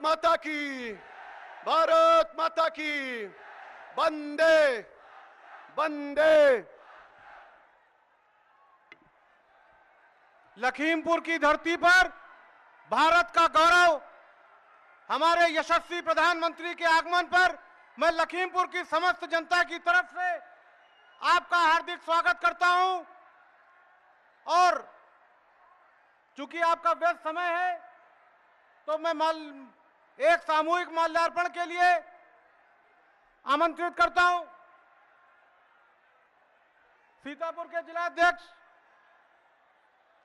माता की, भारत माता की, वंदे वंदे। लखीमपुर की धरती पर भारत का गौरव, हमारे यशस्वी प्रधानमंत्री के आगमन पर मैं लखीमपुर की समस्त जनता की तरफ से आपका हार्दिक स्वागत करता हूं। और चूंकि आपका व्यस्त समय है तो मैं एक सामूहिक माल्यार्पण के लिए आमंत्रित करता हूं। सीतापुर के जिलाध्यक्ष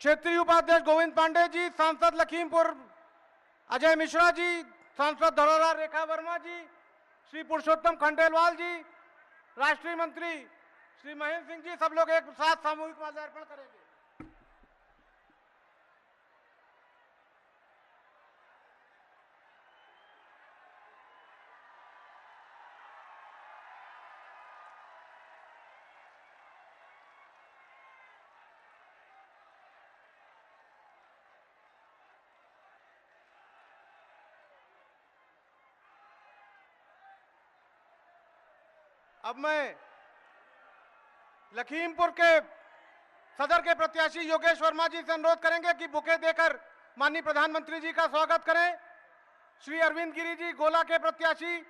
क्षेत्रीय उपाध्यक्ष गोविंद पांडे जी, सांसद लखीमपुर अजय मिश्रा जी, सांसद धरोहरा रेखा वर्मा जी, श्री पुरुषोत्तम खंडेलवाल जी, राष्ट्रीय मंत्री श्री महेंद्र सिंह जी, सब लोग एक साथ सामूहिक माल्यार्पण करेंगे। अब मैं लखीमपुर के सदर के प्रत्याशी योगेश वर्मा जी से अनुरोध करेंगे कि बुके देकर माननीय प्रधानमंत्री जी का स्वागत करें। श्री अरविंद गिरी जी गोला के प्रत्याशी,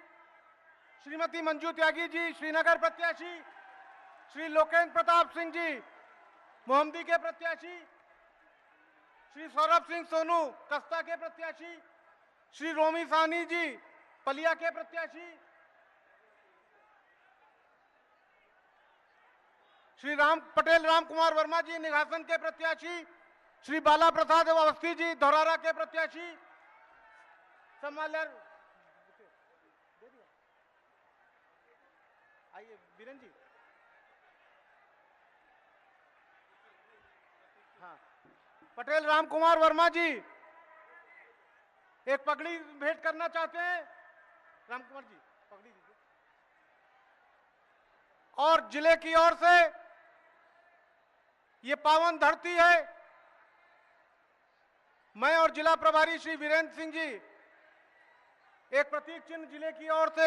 श्रीमती मंजू त्यागी जी श्रीनगर प्रत्याशी, श्री लोकेंद्र प्रताप सिंह जी मोहम्मदी के प्रत्याशी, श्री सौरभ सिंह सोनू कस्ता के प्रत्याशी, श्री रोमी साहनी जी पलिया के प्रत्याशी, श्री पटेल राम कुमार वर्मा जी निघासन के प्रत्याशी, श्री बाला प्रसाद अवस्थी जी धौरारा के प्रत्याशी। आइए बीरेन जी। हाँ, पटेल राम कुमार वर्मा जी एक पगड़ी भेंट करना चाहते हैं। राम कुमार जी पगड़ी दीजिए। और जिले की ओर से ये पावन धरती है, मैं और जिला प्रभारी श्री वीरेंद्र सिंह जी एक प्रतीक चिन्ह जिले की ओर से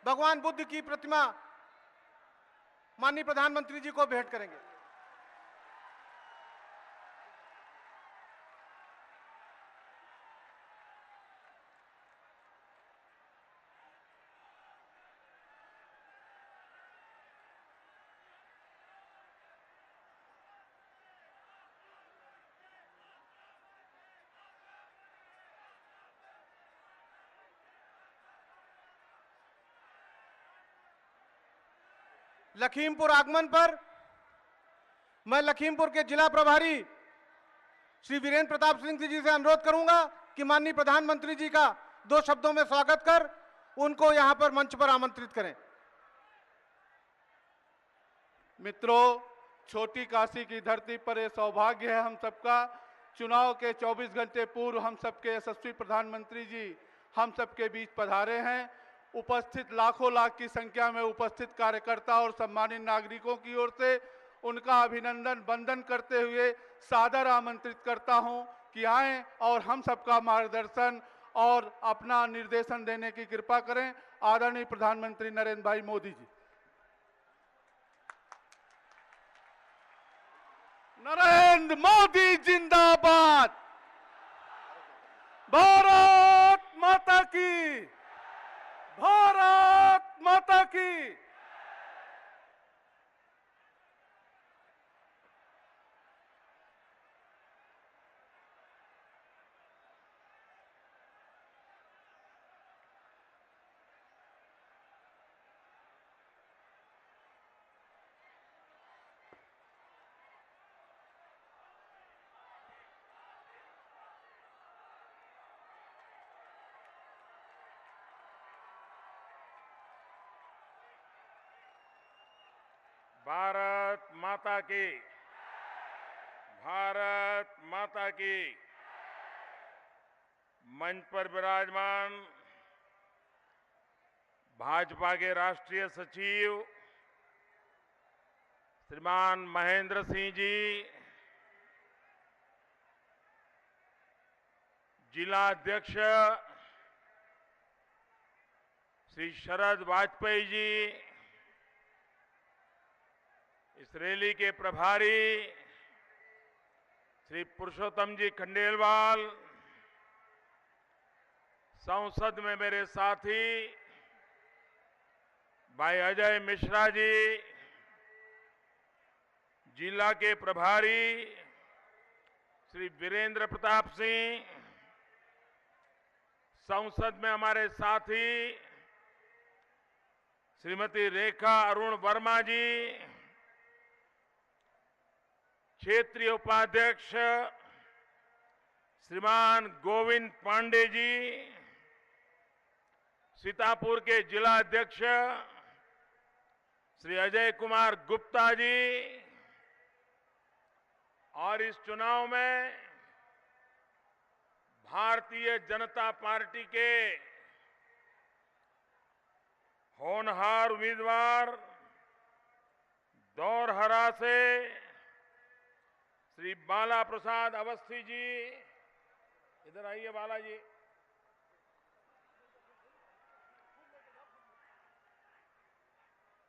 भगवान बुद्ध की प्रतिमा माननीय प्रधानमंत्री जी को भेंट करेंगे। लखीमपुर आगमन पर मैं लखीमपुर के जिला प्रभारी श्री वीरेंद्र प्रताप सिंह जी से अनुरोध करूंगा कि माननीय प्रधानमंत्री जी का 2 शब्दों में स्वागत कर उनको यहां पर मंच पर आमंत्रित करें। मित्रों, छोटी काशी की धरती पर यह सौभाग्य है हम सबका, चुनाव के 24 घंटे पूर्व हम सबके यशस्वी प्रधानमंत्री जी हम सबके बीच पधारे हैं। उपस्थित लाखों लाख की संख्या में उपस्थित कार्यकर्ता और सम्मानित नागरिकों की ओर से उनका अभिनंदन वंदन करते हुए सादर आमंत्रित करता हूं कि आएं और हम सबका मार्गदर्शन और अपना निर्देशन देने की कृपा करें। आदरणीय प्रधानमंत्री नरेंद्र भाई मोदी जी। नरेंद्र मोदी जिंदाबाद। भारत माता की, भारत माता की। भारत माता की, भारत माता की। मंच पर विराजमान भाजपा के राष्ट्रीय सचिव श्रीमान महेंद्र सिंह जी, जिला अध्यक्ष श्री शरद वाजपेयी जी, इस रैली के प्रभारी श्री पुरुषोत्तम जी खंडेलवाल, संसद में मेरे साथी भाई अजय मिश्रा जी, जिला के प्रभारी श्री वीरेंद्र प्रताप सिंह, संसद में हमारे साथी श्रीमती रेखा अरुण वर्मा जी, क्षेत्रीय उपाध्यक्ष श्रीमान गोविंद पांडे जी, सीतापुर के जिला अध्यक्ष श्री अजय कुमार गुप्ता जी, और इस चुनाव में भारतीय जनता पार्टी के होनहार उम्मीदवार दौरहरा से श्री बाला प्रसाद अवस्थी जी, इधर आइए बाला जी,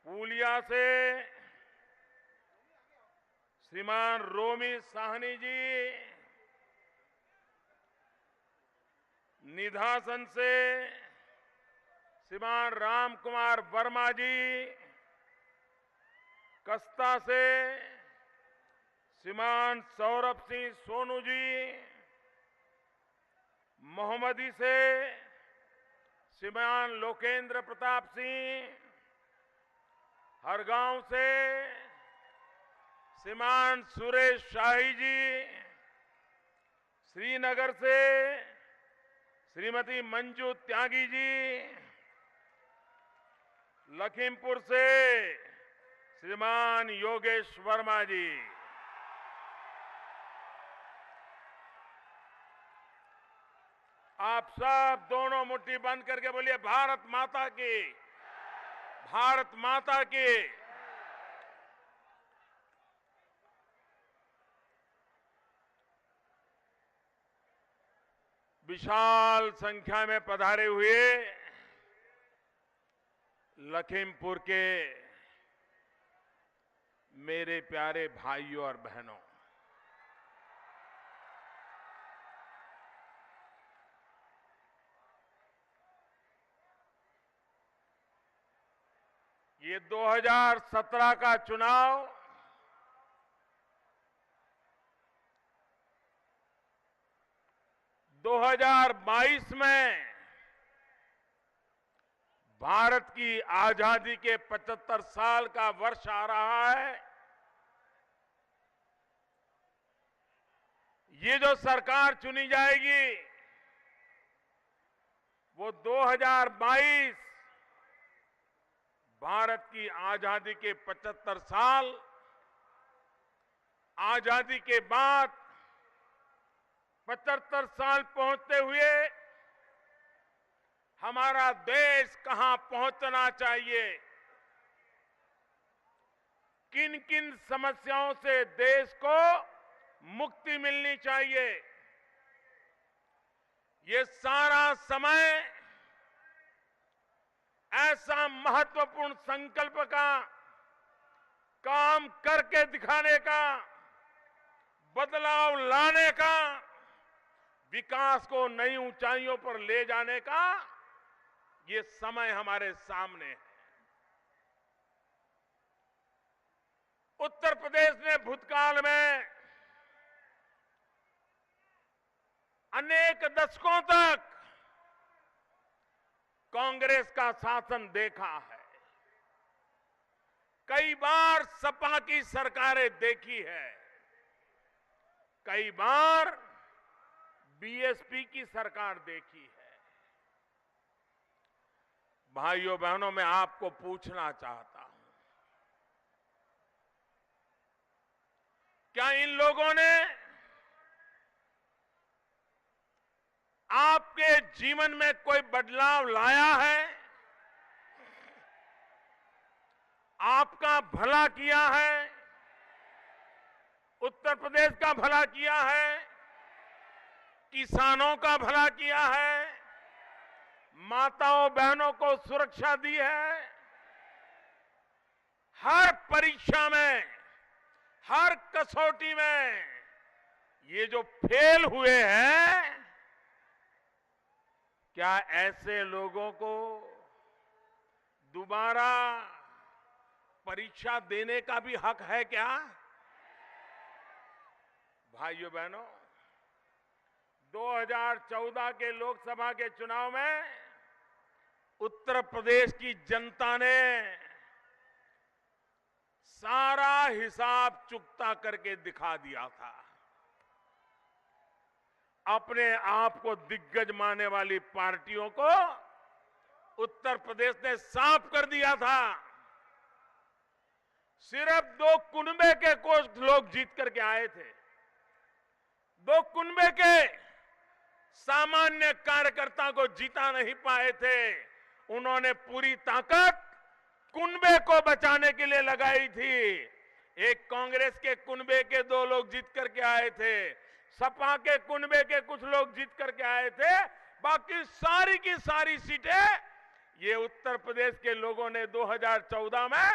पुलिया से श्रीमान रोमी साहनी जी, निधासन से श्रीमान राम कुमार वर्मा जी, कस्ता से श्रीमान सौरभ सिंह सोनू जी, मोहम्मदी से श्रीमान लोकेंद्र प्रताप सिंह, हरगांव से श्रीमान सुरेश शाही जी, श्रीनगर से श्रीमती मंजू त्यागी जी, लखीमपुर से श्रीमान योगेश वर्मा जी। आप सब दोनों मुट्ठी बंद करके बोलिए भारत माता की, भारत माता की। विशाल संख्या में पधारे हुए लखीमपुर के मेरे प्यारे भाइयों और बहनों, ये 2017 का चुनाव दो 2022 में भारत की आजादी के 75 साल का वर्ष आ रहा है। ये जो सरकार चुनी जाएगी वो 2022 भारत की आजादी के 75 साल, आजादी के बाद 75 साल पहुंचते हुए हमारा देश कहां पहुंचना चाहिए, किन किन समस्याओं से देश को मुक्ति मिलनी चाहिए, ये सारा समय ऐसा महत्वपूर्ण संकल्प का, काम करके दिखाने का, बदलाव लाने का, विकास को नई ऊंचाइयों पर ले जाने का ये समय हमारे सामने है। उत्तर प्रदेश ने भूतकाल में अनेक दशकों तक कांग्रेस का शासन देखा है, कई बार सपा की सरकारें देखी है, कई बार बीएसपी की सरकार देखी है। भाइयों बहनों, मैं आपको पूछना चाहता हूं, क्या इन लोगों ने आपके जीवन में कोई बदलाव लाया है? आपका भला किया है? उत्तर प्रदेश का भला किया है? किसानों का भला किया है? माताओं बहनों को सुरक्षा दी है। हर परीक्षा में, हर कसौटी में ये जो फेल हुए हैं, क्या ऐसे लोगों को दोबारा परीक्षा देने का भी हक है क्या? भाइयों बहनों, 2014 के लोकसभा के चुनाव में उत्तर प्रदेश की जनता ने सारा हिसाब चुकता करके दिखा दिया था। अपने आप को दिग्गज मानने वाली पार्टियों को उत्तर प्रदेश ने साफ कर दिया था। सिर्फ 2 कुनबे के कुछ लोग जीत करके आए थे। 2 कुनबे के सामान्य कार्यकर्ता को जीता नहीं पाए थे। उन्होंने पूरी ताकत कुनबे को बचाने के लिए लगाई थी। एक कांग्रेस के कुनबे के 2 लोग जीत करके आए थे, सपा के कुनबे के कुछ लोग जीत करके आए थे। बाकी सारी की सारी सीटें ये उत्तर प्रदेश के लोगों ने 2014 में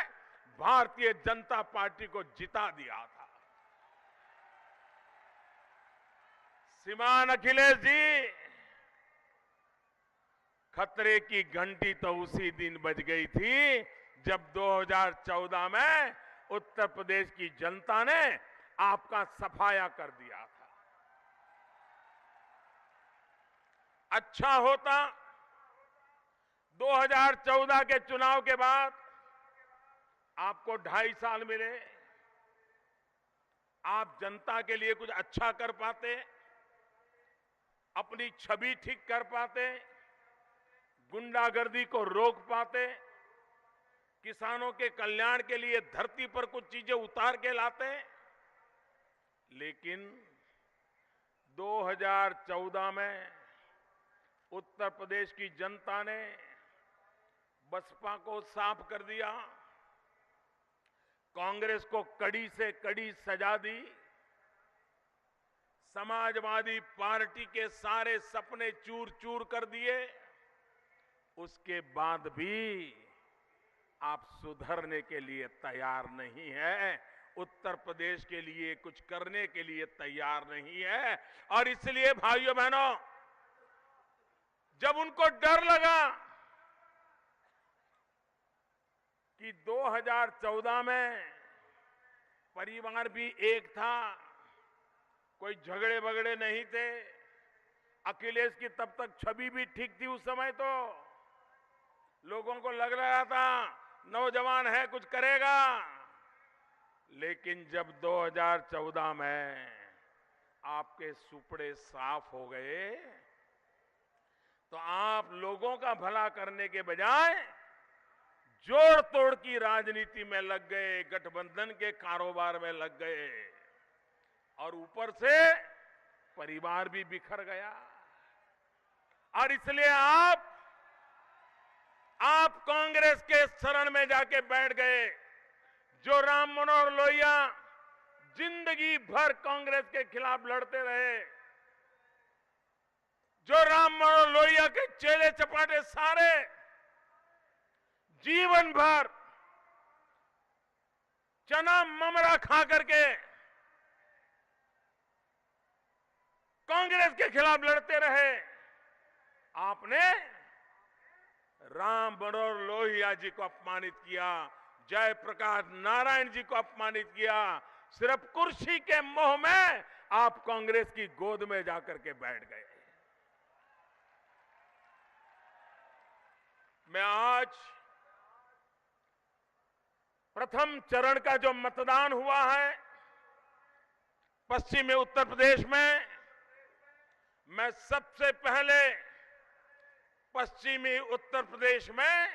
भारतीय जनता पार्टी को जिता दिया था। श्रीमान अखिलेश जी, खतरे की घंटी तो उसी दिन बज गई थी जब 2014 में उत्तर प्रदेश की जनता ने आपका सफाया कर दिया था। अच्छा होता 2014 के चुनाव के बाद आपको 2.5 साल मिले, आप जनता के लिए कुछ अच्छा कर पाते, अपनी छवि ठीक कर पाते, गुंडागर्दी को रोक पाते, किसानों के कल्याण के लिए धरती पर कुछ चीजें उतार के लाते। लेकिन 2014 में उत्तर प्रदेश की जनता ने बसपा को साफ कर दिया, कांग्रेस को कड़ी से कड़ी सजा दी, समाजवादी पार्टी के सारे सपने चूर चूर कर दिए। उसके बाद भी आप सुधरने के लिए तैयार नहीं है, उत्तर प्रदेश के लिए कुछ करने के लिए तैयार नहीं है। और इसलिए भाइयों बहनों, जब उनको डर लगा कि 2014 में परिवार भी एक था, कोई झगड़े बगड़े नहीं थे, अखिलेश की तब तक छवि भी ठीक थी। उस समय तो लोगों को लग रहा था नौजवान है, कुछ करेगा। लेकिन जब 2014 में आपके सुपड़े साफ हो गए तो आप लोगों का भला करने के बजाय जोड़ तोड़ की राजनीति में लग गए, गठबंधन के कारोबार में लग गए, और ऊपर से परिवार भी बिखर गया। और इसलिए आप कांग्रेस के शरण में जाके बैठ गए। जो राम मनोहर लोहिया जिंदगी भर कांग्रेस के खिलाफ लड़ते रहे, जो राम मनोहर लोहिया के चेले चपाटे सारे जीवन भर चना ममरा खा करके कांग्रेस के खिलाफ लड़ते रहे, आपने राम मनोहर लोहिया जी को अपमानित किया, जयप्रकाश नारायण जी को अपमानित किया। सिर्फ कुर्सी के मोह में आप कांग्रेस की गोद में जाकर के बैठ गए। मैं आज प्रथम चरण का जो मतदान हुआ है पश्चिमी उत्तर प्रदेश में, मैं सबसे पहले पश्चिमी उत्तर प्रदेश में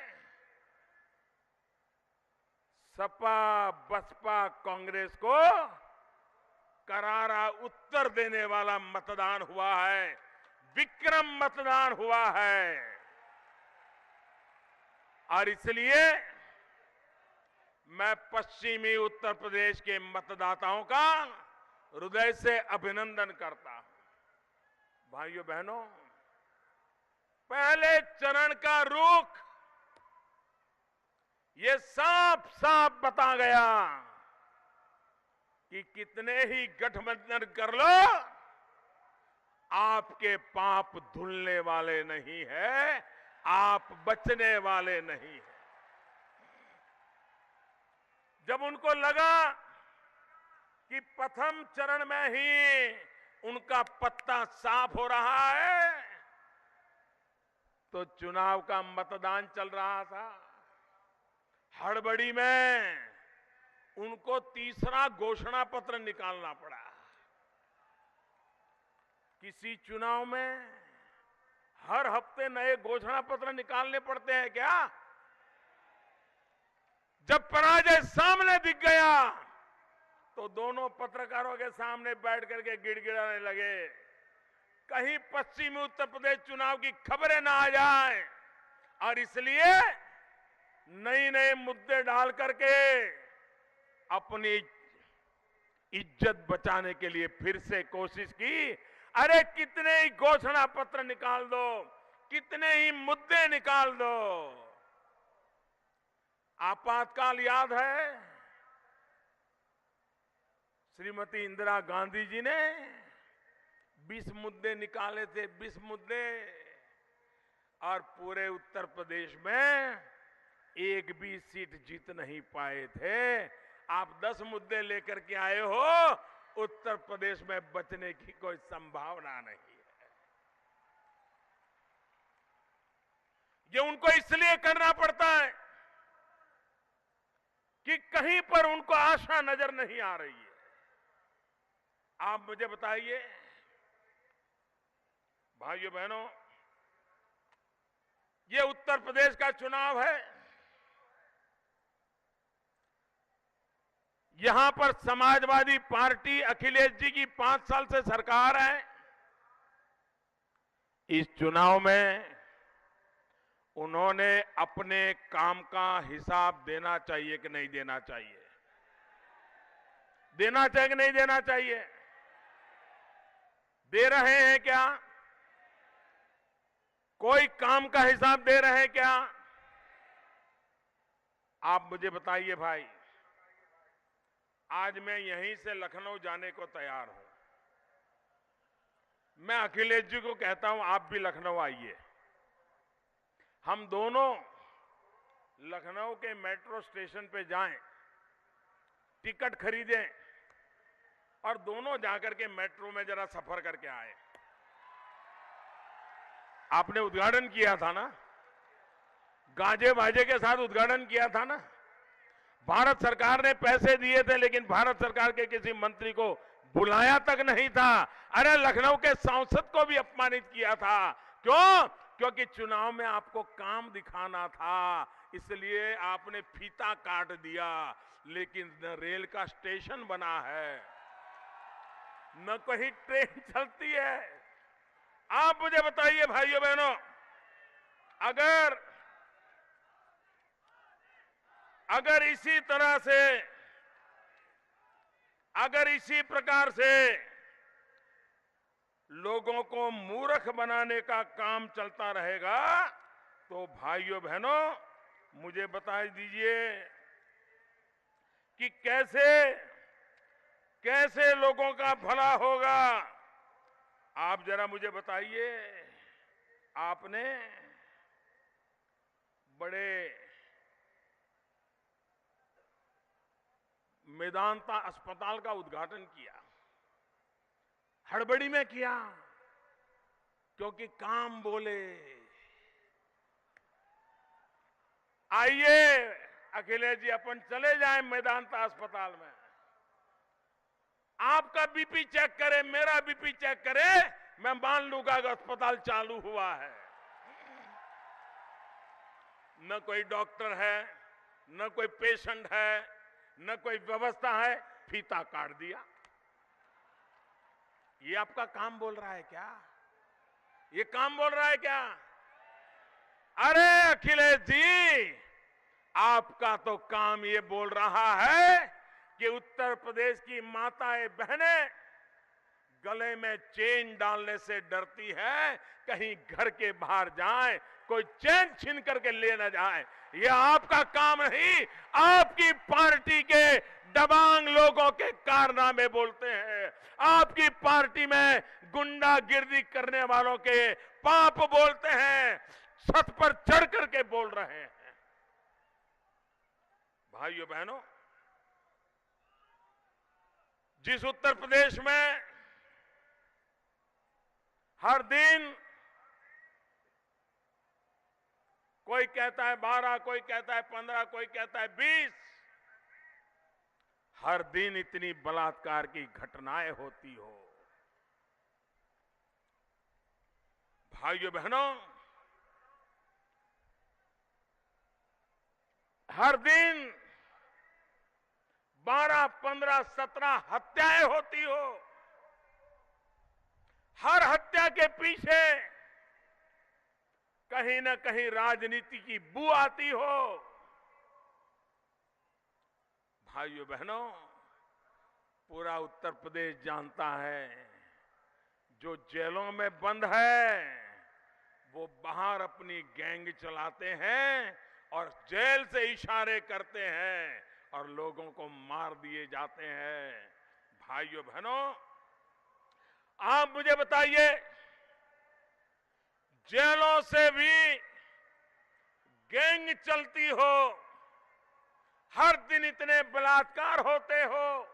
सपा बसपा कांग्रेस को करारा उत्तर देने वाला मतदान हुआ है, विक्रम मतदान हुआ है। और इसलिए मैं पश्चिमी उत्तर प्रदेश के मतदाताओं का हृदय से अभिनंदन करता हूं। भाइयों बहनों, पहले चरण का रुख ये साफ साफ बता गया कि कितने ही गठबंधन कर लो, आपके पाप धुलने वाले नहीं है, आप बचने वाले नहीं है। जब उनको लगा कि प्रथम चरण में ही उनका पत्ता साफ हो रहा है, तो चुनाव का मतदान चल रहा था। हड़बड़ी में उनको तीसरा घोषणा पत्र निकालना पड़ा। किसी चुनाव में हर हफ्ते नए घोषणा पत्र निकालने पड़ते हैं क्या? जब पराजय सामने दिख गया तो दोनों पत्रकारों के सामने बैठ करके गिड़गिड़ाने लगे, कहीं पश्चिमी उत्तर प्रदेश चुनाव की खबरें ना आ जाए, और इसलिए नए नए मुद्दे डाल करके अपनी इज्जत बचाने के लिए फिर से कोशिश की। अरे कितने ही घोषणा पत्र निकाल दो, कितने ही मुद्दे निकाल दो। आपातकाल याद है, श्रीमती इंदिरा गांधी जी ने 20 मुद्दे निकाले थे, 20 मुद्दे, और पूरे उत्तर प्रदेश में एक भी सीट जीत नहीं पाए थे। आप 10 मुद्दे लेकर के आए हो, उत्तर प्रदेश में बचने की कोई संभावना नहीं है। ये उनको इसलिए करना पड़ता है कि कहीं पर उनको आशा नजर नहीं आ रही है। आप मुझे बताइए भाइयों बहनों, ये उत्तर प्रदेश का चुनाव है, यहां पर समाजवादी पार्टी अखिलेश जी की 5 साल से सरकार है। इस चुनाव में उन्होंने अपने काम का हिसाब देना चाहिए कि नहीं देना चाहिए? देना चाहिए कि नहीं देना चाहिए? दे रहे हैं क्या? कोई काम का हिसाब दे रहे हैं क्या? आप मुझे बताइए भाई। आज मैं यहीं से लखनऊ जाने को तैयार हूं। मैं अखिलेश जी को कहता हूं, आप भी लखनऊ आइए, हम दोनों लखनऊ के मेट्रो स्टेशन पे जाएं, टिकट खरीदें और दोनों जाकर के मेट्रो में जरा सफर करके आए। आपने उद्घाटन किया था ना, गाजे बाजे के साथ उद्घाटन किया था ना। भारत सरकार ने पैसे दिए थे, लेकिन भारत सरकार के किसी मंत्री को बुलाया तक नहीं था। अरे लखनऊ के सांसद को भी अपमानित किया था। क्यों? क्योंकि चुनाव में आपको काम दिखाना था, इसलिए आपने फीता काट दिया। लेकिन न रेल का स्टेशन बना है, न कहीं ट्रेन चलती है। आप मुझे बताइए भाइयों बहनों, अगर इसी तरह से, अगर इसी प्रकार से लोगों को मूर्ख बनाने का काम चलता रहेगा, तो भाइयों बहनों मुझे बता दीजिए कि कैसे लोगों का भला होगा। आप जरा मुझे बताइए, आपने बड़े मेदांता अस्पताल का उद्घाटन किया, हड़बड़ी में किया, क्योंकि काम बोले। आइए अखिलेश जी, अपन चले जाएं मेदांता अस्पताल में, आपका बीपी चेक करे, मेरा बीपी चेक करे, मैं मान लूंगा कि अस्पताल चालू हुआ है। न कोई डॉक्टर है, न कोई पेशेंट है, न कोई व्यवस्था है, फीता काट दिया। ये आपका काम बोल रहा है क्या? ये काम बोल रहा है क्या? अरे अखिलेश जी, आपका तो काम ये बोल रहा है कि उत्तर प्रदेश की माताएं बहनें गले में चेन डालने से डरती है, कहीं घर के बाहर जाए कोई चेन छीन करके ले न जाए। ये आपका काम नहीं, आपकी पार्टी के दबंग लोगों के कारनामे बोलते हैं। आपकी पार्टी में गुंडागिर्दी करने वालों के पाप बोलते हैं, छत पर चढ़ करके बोल रहे हैं। भाइयों बहनों, जिस उत्तर प्रदेश में हर दिन कोई कहता है 12, कोई कहता है 15, कोई कहता है 20, हर दिन इतनी बलात्कार की घटनाएं होती हो, भाइयों बहनों, हर दिन 12, 15, 17 हत्याएं होती हो, हर हत्या के पीछे कहीं न कहीं राजनीति की बू आती हो। भाइयों बहनों, पूरा उत्तर प्रदेश जानता है, जो जेलों में बंद है वो बाहर अपनी गैंग चलाते हैं और जेल से इशारे करते हैं और लोगों को मार दिए जाते हैं। भाइयों बहनों, आप मुझे बताइए, जेलों से भी गैंग चलती हो, हर दिन इतने बलात्कार होते हो,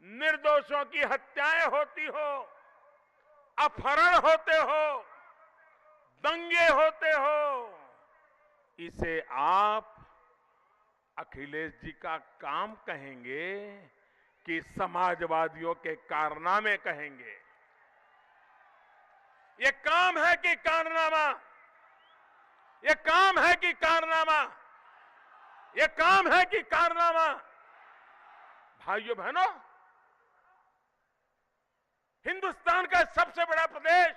निर्दोषों की हत्याएं होती हो, अपहरण होते हो, दंगे होते हो, इसे आप अखिलेश जी का काम कहेंगे कि समाजवादियों के कारनामे कहेंगे? ये काम है कि कारनामा? ये काम है कि कारनामा? ये काम है कि कारनामा? भाइयों बहनों, हिंदुस्तान का सबसे बड़ा प्रदेश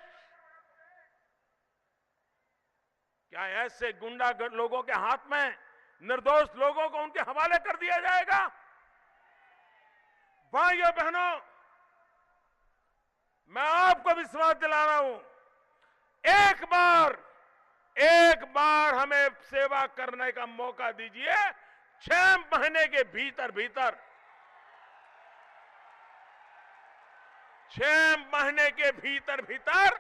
क्या ऐसे गुंडा लोगों के हाथ में निर्दोष लोगों को उनके हवाले कर दिया जाएगा? भाइयों बहनों, मैं आपको विश्वास दिला रहा हूं, एक बार हमें सेवा करने का मौका दीजिए। 6 महीने के भीतर 6 महीने के भीतर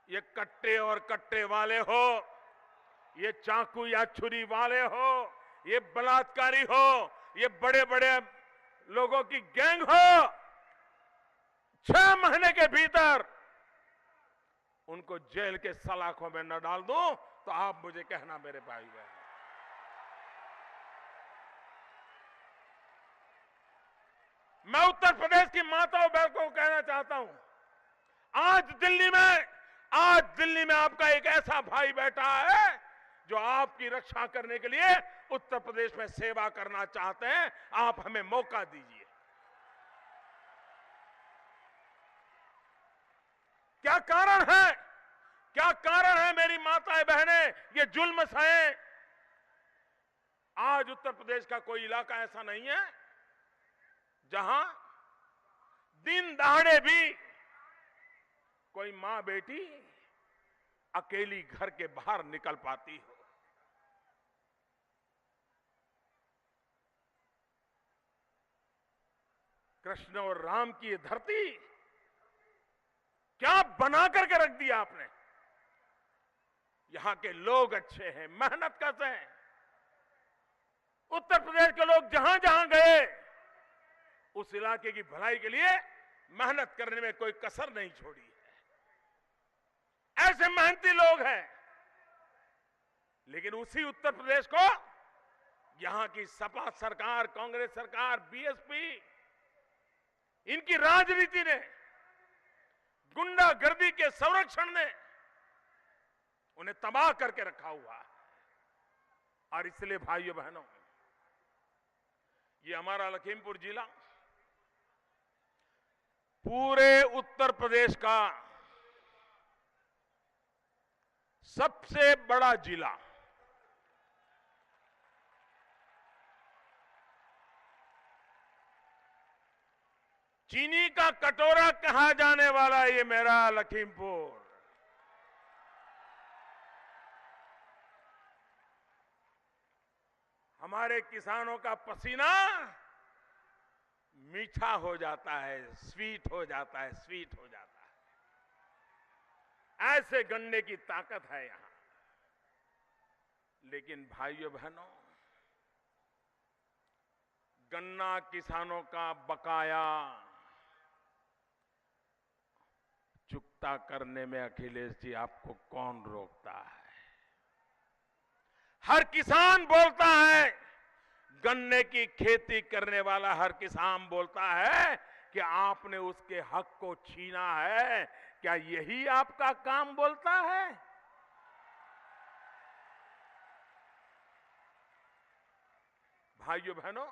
ये कट्टे और कट्टे वाले हो, ये चाकू या छुरी वाले हो, ये बलात्कारी हो, ये बड़े बड़े लोगों की गैंग हो, 6 महीने के भीतर उनको जेल के सलाखों में न डाल दूं तो आप मुझे कहना मेरे भाई बहन। मैं उत्तर प्रदेश की माताओं बहनों को कहना चाहता हूं, आज दिल्ली में आपका एक ऐसा भाई बैठा है जो आपकी रक्षा करने के लिए उत्तर प्रदेश में सेवा करना चाहते हैं। आप हमें मौका दीजिए। क्या कारण है मेरी माताएं बहनें ये जुल्म सहे? आज उत्तर प्रदेश का कोई इलाका ऐसा नहीं है जहां दिन दहाड़े भी कोई मां बेटी अकेली घर के बाहर निकल पाती हो। कृष्ण और राम की ये धरती क्या बना करके रख दिया आपने। यहां के लोग अच्छे हैं, मेहनत करते हैं। उत्तर प्रदेश के लोग जहां जहां गए उस इलाके की भलाई के लिए मेहनत करने में कोई कसर नहीं छोड़ी है। ऐसे मेहनती लोग हैं, लेकिन उसी उत्तर प्रदेश को यहां की सपा सरकार, कांग्रेस सरकार, बीएसपी, इनकी राजनीति ने, गुंडागर्दी के संरक्षण ने उन्हें तबाह करके रखा हुआ है। और इसलिए भाइयों बहनों, ये हमारा लखीमपुर जिला पूरे उत्तर प्रदेश का सबसे बड़ा जिला, चीनी का कटोरा कहा जाने वाला ये मेरा लखीमपुर। हमारे किसानों का पसीना मीठा हो जाता है, स्वीट हो जाता है, स्वीट हो जाता है। ऐसे गन्ने की ताकत है यहां। लेकिन भाइयों बहनों, गन्ना किसानों का बकाया चुकता करने में अखिलेश जी आपको कौन रोकता है? हर किसान बोलता है, गन्ने की खेती करने वाला हर किसान बोलता है कि आपने उसके हक को छीना है। क्या यही आपका काम बोलता है? भाइयों बहनों,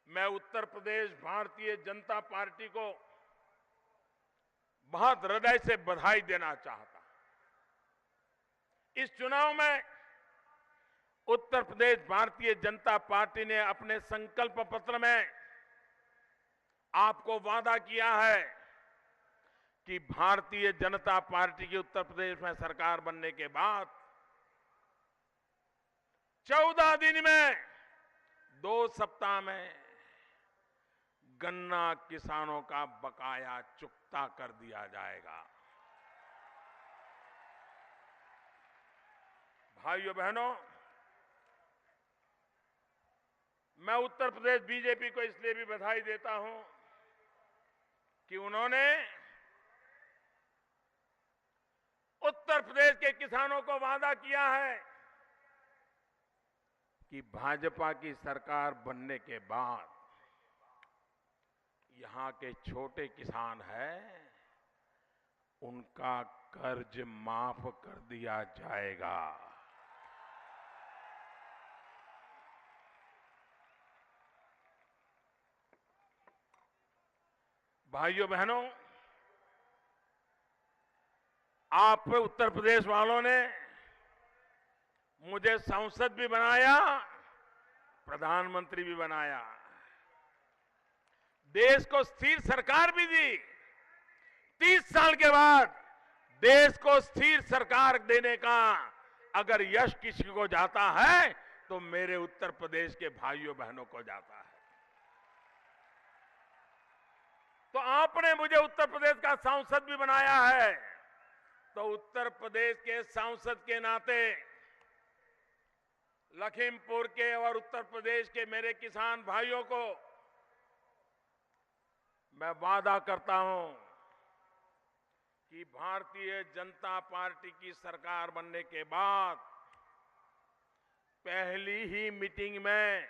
मैं उत्तर प्रदेश भारतीय जनता पार्टी को बहुत हृदय से बधाई देना चाहता हूं। इस चुनाव में उत्तर प्रदेश भारतीय जनता पार्टी ने अपने संकल्प पत्र में आपको वादा किया है कि भारतीय जनता पार्टी की उत्तर प्रदेश में सरकार बनने के बाद 14 दिन में 2 सप्ताह में गन्ना किसानों का बकाया चुकता कर दिया जाएगा। भाइयों बहनों, मैं उत्तर प्रदेश बीजेपी को इसलिए भी बधाई देता हूं कि उन्होंने उत्तर प्रदेश के किसानों को वादा किया है कि भाजपा की सरकार बनने के बाद यहां के छोटे किसान हैं, उनका कर्ज माफ कर दिया जाएगा। भाइयों बहनों, आप उत्तर प्रदेश वालों ने मुझे सांसद भी बनाया, प्रधानमंत्री भी बनाया, देश को स्थिर सरकार भी दी। 30 साल के बाद देश को स्थिर सरकार देने का अगर यश किसी को जाता है तो मेरे उत्तर प्रदेश के भाइयों बहनों को जाता है। तो आपने मुझे उत्तर प्रदेश का सांसद भी बनाया है, तो उत्तर प्रदेश के सांसद के नाते लखीमपुर के और उत्तर प्रदेश के मेरे किसान भाइयों को मैं वादा करता हूं कि भारतीय जनता पार्टी की सरकार बनने के बाद पहली ही मीटिंग में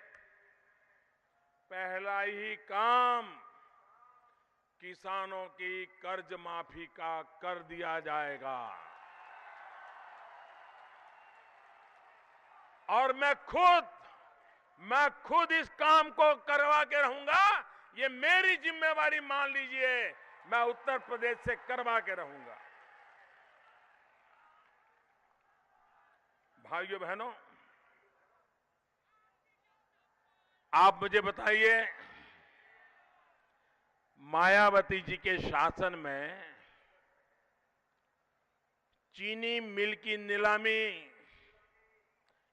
पहला ही काम किसानों की कर्ज माफी का कर दिया जाएगा। और मैं खुद इस काम को करवा के रहूंगा। ये मेरी जिम्मेवारी मान लीजिए, मैं उत्तर प्रदेश से करवा के रहूंगा। भाइयों बहनों, आप मुझे बताइए, मायावती जी के शासन में चीनी मिल की नीलामी,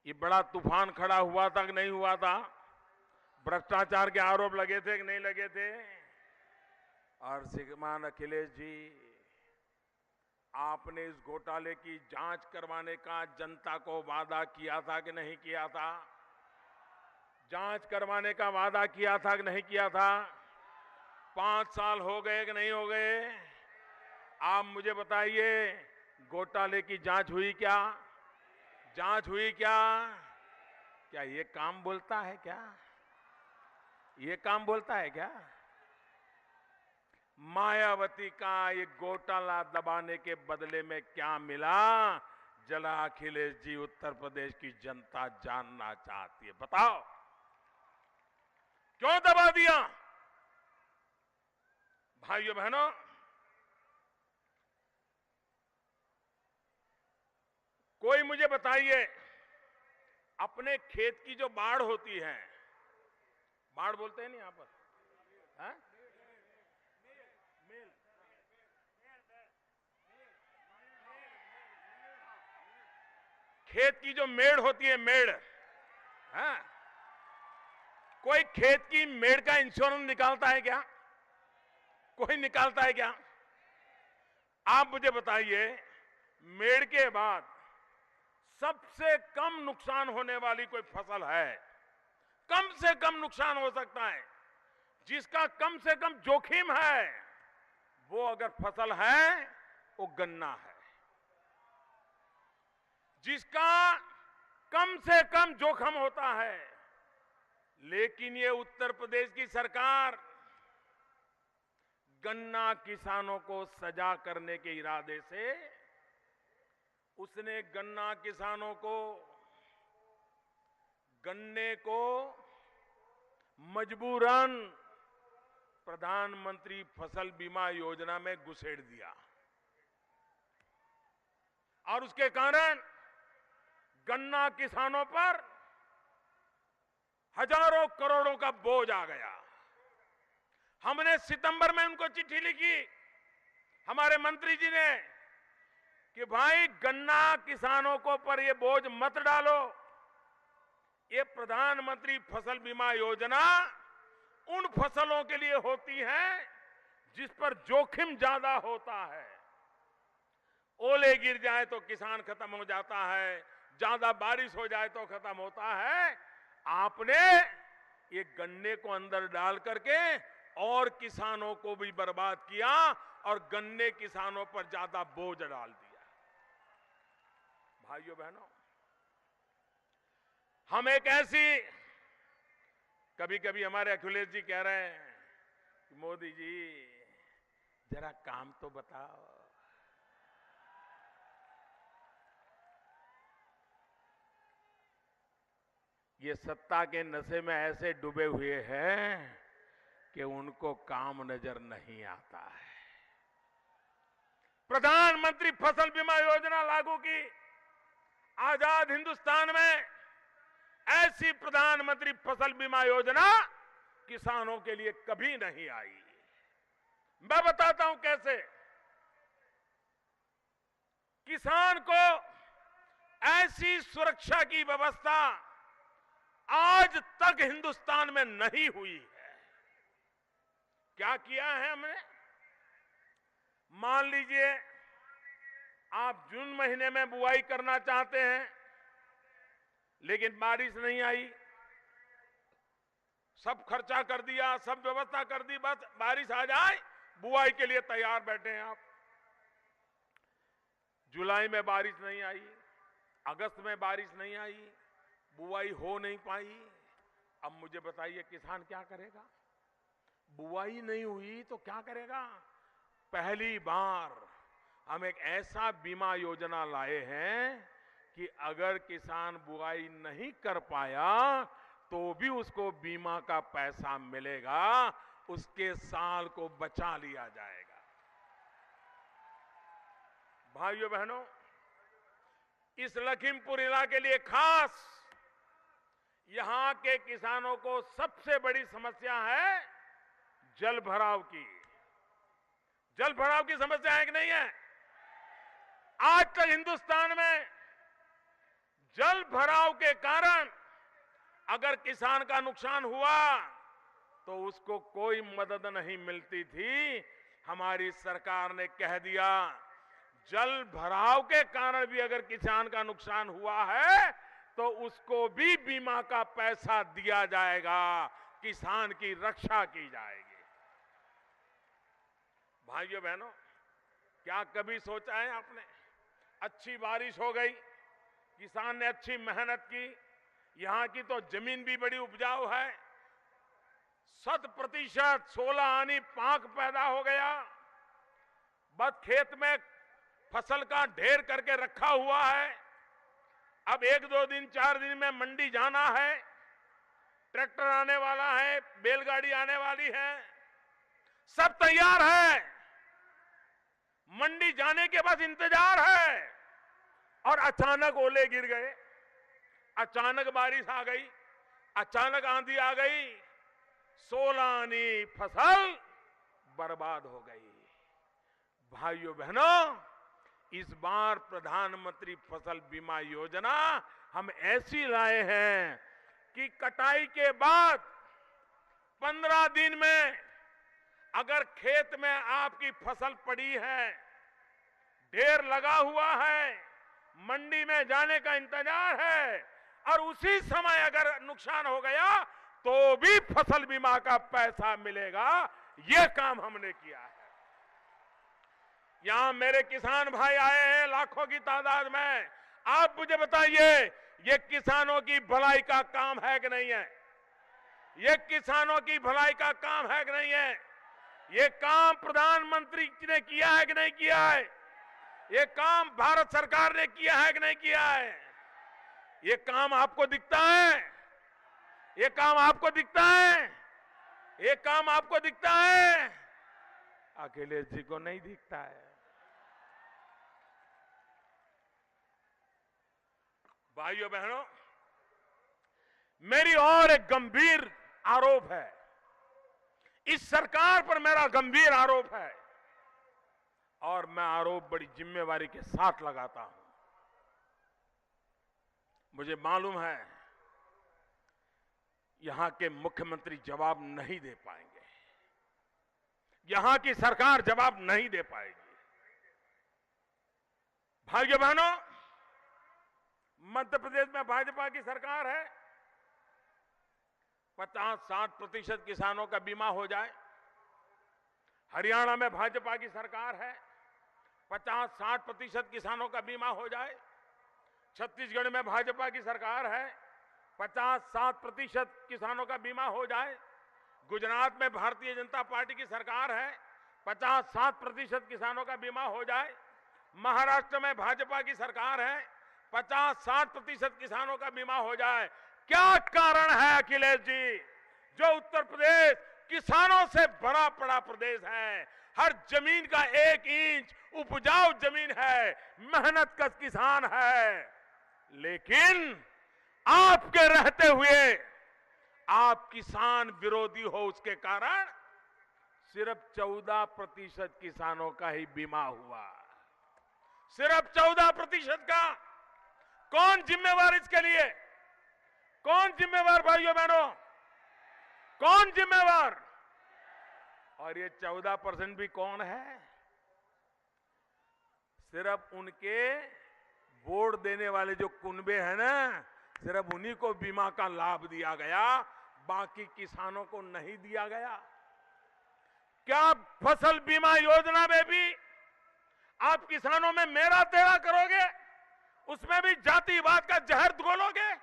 ये बड़ा तूफान खड़ा हुआ था कि नहीं हुआ था? भ्रष्टाचार के आरोप लगे थे कि नहीं लगे थे? और श्रीमान अखिलेश जी, आपने इस घोटाले की जांच करवाने का जनता को वादा किया था कि नहीं किया था? जांच करवाने का वादा किया था कि नहीं किया था? 5 साल हो गए कि नहीं हो गए? आप मुझे बताइए, घोटाले की जांच हुई क्या? जांच हुई क्या? क्या ये काम बोलता है क्या? ये काम बोलता है क्या? मायावती का ये घोटाला दबाने के बदले में क्या मिला? जरा अखिलेश जी, उत्तर प्रदेश की जनता जानना चाहती है। बताओ, क्यों दबा दिया? भाइयों बहनों, कोई मुझे बताइए, अपने खेत की जो बाढ़ होती है, बाढ़ बोलते हैं नहीं यहां पर, है? खेत की जो मेड़ होती है, मेड़, हाँ, कोई खेत की मेड़ का इंश्योरेंस निकालता है क्या? कोई निकालता है क्या? आप मुझे बताइए, मेड़ के बाद सबसे कम नुकसान होने वाली कोई फसल है, कम से कम नुकसान हो सकता है, जिसका कम से कम जोखिम है, वो अगर फसल है वो गन्ना है। जिसका कम से कम जोखिम होता है, लेकिन ये उत्तर प्रदेश की सरकार गन्ना किसानों को सजा करने के इरादे से उसने गन्ना किसानों को गन्ने को मजबूरन प्रधानमंत्री फसल बीमा योजना में घुसेड़ दिया और उसके कारण गन्ना किसानों पर हजारों करोड़ों का बोझ आ गया। हमने सितंबर में उनको चिट्ठी लिखी, हमारे मंत्री जी ने, कि भाई गन्ना किसानों को पर ये बोझ मत डालो। ये प्रधानमंत्री फसल बीमा योजना उन फसलों के लिए होती है जिस पर जोखिम ज्यादा होता है। ओले गिर जाए तो किसान खत्म हो जाता है, ज्यादा बारिश हो जाए तो खत्म होता है। आपने ये गन्ने को अंदर डाल करके और किसानों को भी बर्बाद किया और गन्ने किसानों पर ज्यादा बोझ डाल दिया। भाइयों बहनों, हम एक ऐसी, कभी कभी हमारे अखिलेश जी कह रहे हैं कि मोदी जी जरा काम तो बताओ। ये सत्ता के नशे में ऐसे डूबे हुए हैं कि उनको काम नजर नहीं आता है। प्रधानमंत्री फसल बीमा योजना लागू की, आजाद हिंदुस्तान में ऐसी प्रधानमंत्री फसल बीमा योजना किसानों के लिए कभी नहीं आई। मैं बताता हूं कैसे। किसान को ऐसी सुरक्षा की व्यवस्था आज तक हिंदुस्तान में नहीं हुई है। क्या किया है हमने? मान लीजिए आप जून महीने में बुआई करना चाहते हैं, लेकिन बारिश नहीं आई, सब खर्चा कर दिया, सब व्यवस्था कर दी, बस बारिश आ जाए बुआई के लिए तैयार बैठे हैं आप। जुलाई में बारिश नहीं आई, अगस्त में बारिश नहीं आई, बुआई हो नहीं पाई। अब मुझे बताइए किसान क्या करेगा? बुआई नहीं हुई तो क्या करेगा? पहली बार हम एक ऐसा बीमा योजना लाए हैं कि अगर किसान बुआई नहीं कर पाया तो भी उसको बीमा का पैसा मिलेगा, उसके साल को बचा लिया जाएगा। भाइयों बहनों, इस लखीमपुर इलाके के लिए खास यहां के किसानों को सबसे बड़ी समस्या है जल भराव की। जल भराव की समस्या है कि नहीं है? आज तक हिंदुस्तान में जल भराव के कारण अगर किसान का नुकसान हुआ तो उसको कोई मदद नहीं मिलती थी। हमारी सरकार ने कह दिया जल भराव के कारण भी अगर किसान का नुकसान हुआ है तो उसको भी बीमा का पैसा दिया जाएगा, किसान की रक्षा की जाएगी। भाइयों बहनों, क्या कभी सोचा है आपने? अच्छी बारिश हो गई, किसान ने अच्छी मेहनत की, यहां की तो जमीन भी बड़ी उपजाऊ है, 100% 16 आनी पाक पैदा हो गया, बस खेत में फसल का ढेर करके रखा हुआ है। अब 1-2 दिन 4 दिन में मंडी जाना है, ट्रैक्टर आने वाला है, बैलगाड़ी आने वाली है, सब तैयार है, मंडी जाने के बाद इंतजार है। और अचानक ओले गिर गए, अचानक बारिश आ गई, अचानक आंधी आ गई, 16 आनी फसल बर्बाद हो गई। भाइयों बहनों, इस बार प्रधानमंत्री फसल बीमा योजना हम ऐसी लाए हैं कि कटाई के बाद 15 दिन में अगर खेत में आपकी फसल पड़ी है, ढेर लगा हुआ है, मंडी में जाने का इंतजार है और उसी समय अगर नुकसान हो गया तो भी फसल बीमा का पैसा मिलेगा। यह काम हमने किया है। यहां मेरे किसान भाई आए हैं लाखों की तादाद में। आप मुझे बताइए, ये किसानों की भलाई का काम है कि नहीं है? ये किसानों की भलाई का काम है कि नहीं है? ये काम प्रधानमंत्री ने किया है कि नहीं किया है? ये काम भारत सरकार ने किया है कि नहीं किया है? ये काम आपको दिखता है? ये काम आपको दिखता है? ये काम आपको दिखता है? अखिलेश जी को नहीं दिखता है। भाइयों बहनों, मेरी और एक गंभीर आरोप है, इस सरकार पर मेरा गंभीर आरोप है और मैं आरोप बड़ी जिम्मेवारी के साथ लगाता हूं। मुझे मालूम है यहां के मुख्यमंत्री जवाब नहीं दे पाएंगे, यहां की सरकार जवाब नहीं दे पाएगी। भाइयों बहनों, मध्य प्रदेश में भाजपा की सरकार है, 50-60% किसानों का बीमा हो जाए। हरियाणा में भाजपा की सरकार है, 50-60% किसानों का बीमा हो जाए। छत्तीसगढ़ में भाजपा की सरकार है, 50-60% किसानों का बीमा हो जाए। गुजरात में भारतीय जनता पार्टी की सरकार है, 50-60% किसानों का बीमा हो जाए। महाराष्ट्र में भाजपा की सरकार है, 50-60% किसानों का बीमा हो जाए। क्या कारण है अखिलेश जी, जो उत्तर प्रदेश किसानों से भरा पड़ा प्रदेश है, हर जमीन का 1 इंच उपजाऊ जमीन है, मेहनत कश किसान है, लेकिन आपके रहते हुए आप किसान विरोधी हो, उसके कारण सिर्फ 14% किसानों का ही बीमा हुआ। सिर्फ 14% का। कौन जिम्मेवार इसके लिए? कौन जिम्मेवार भाइयों बहनों? कौन जिम्मेवार? और ये 14% भी कौन है? सिर्फ उनके वोट देने वाले जो कुनबे हैं ना, सिर्फ उन्हीं को बीमा का लाभ दिया गया, बाकी किसानों को नहीं दिया गया। क्या फसल बीमा योजना में भी आप किसानों में मेरा तेरा करोगे? उसमें भी जातिवाद का जहर घोलोगे?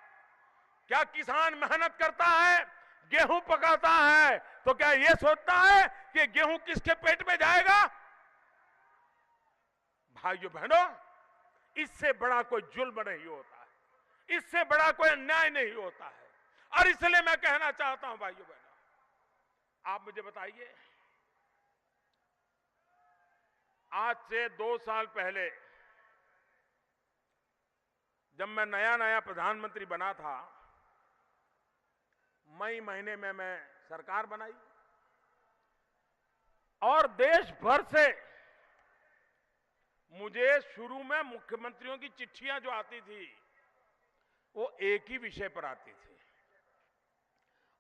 क्या किसान मेहनत करता है, गेहूं पकाता है, तो क्या यह सोचता है कि गेहूं किसके पेट में जाएगा? भाइयों बहनों, इससे बड़ा कोई जुल्म नहीं होता है, इससे बड़ा कोई अन्याय नहीं होता है। और इसलिए मैं कहना चाहता हूं भाइयों बहनों, आप मुझे बताइए, आज से 2 साल पहले जब मैं नया प्रधानमंत्री बना था, मई महीने में मैं सरकार बनाई और देश भर से मुझे शुरू में मुख्यमंत्रियों की चिट्ठियां जो आती थी वो एक ही विषय पर आती थी,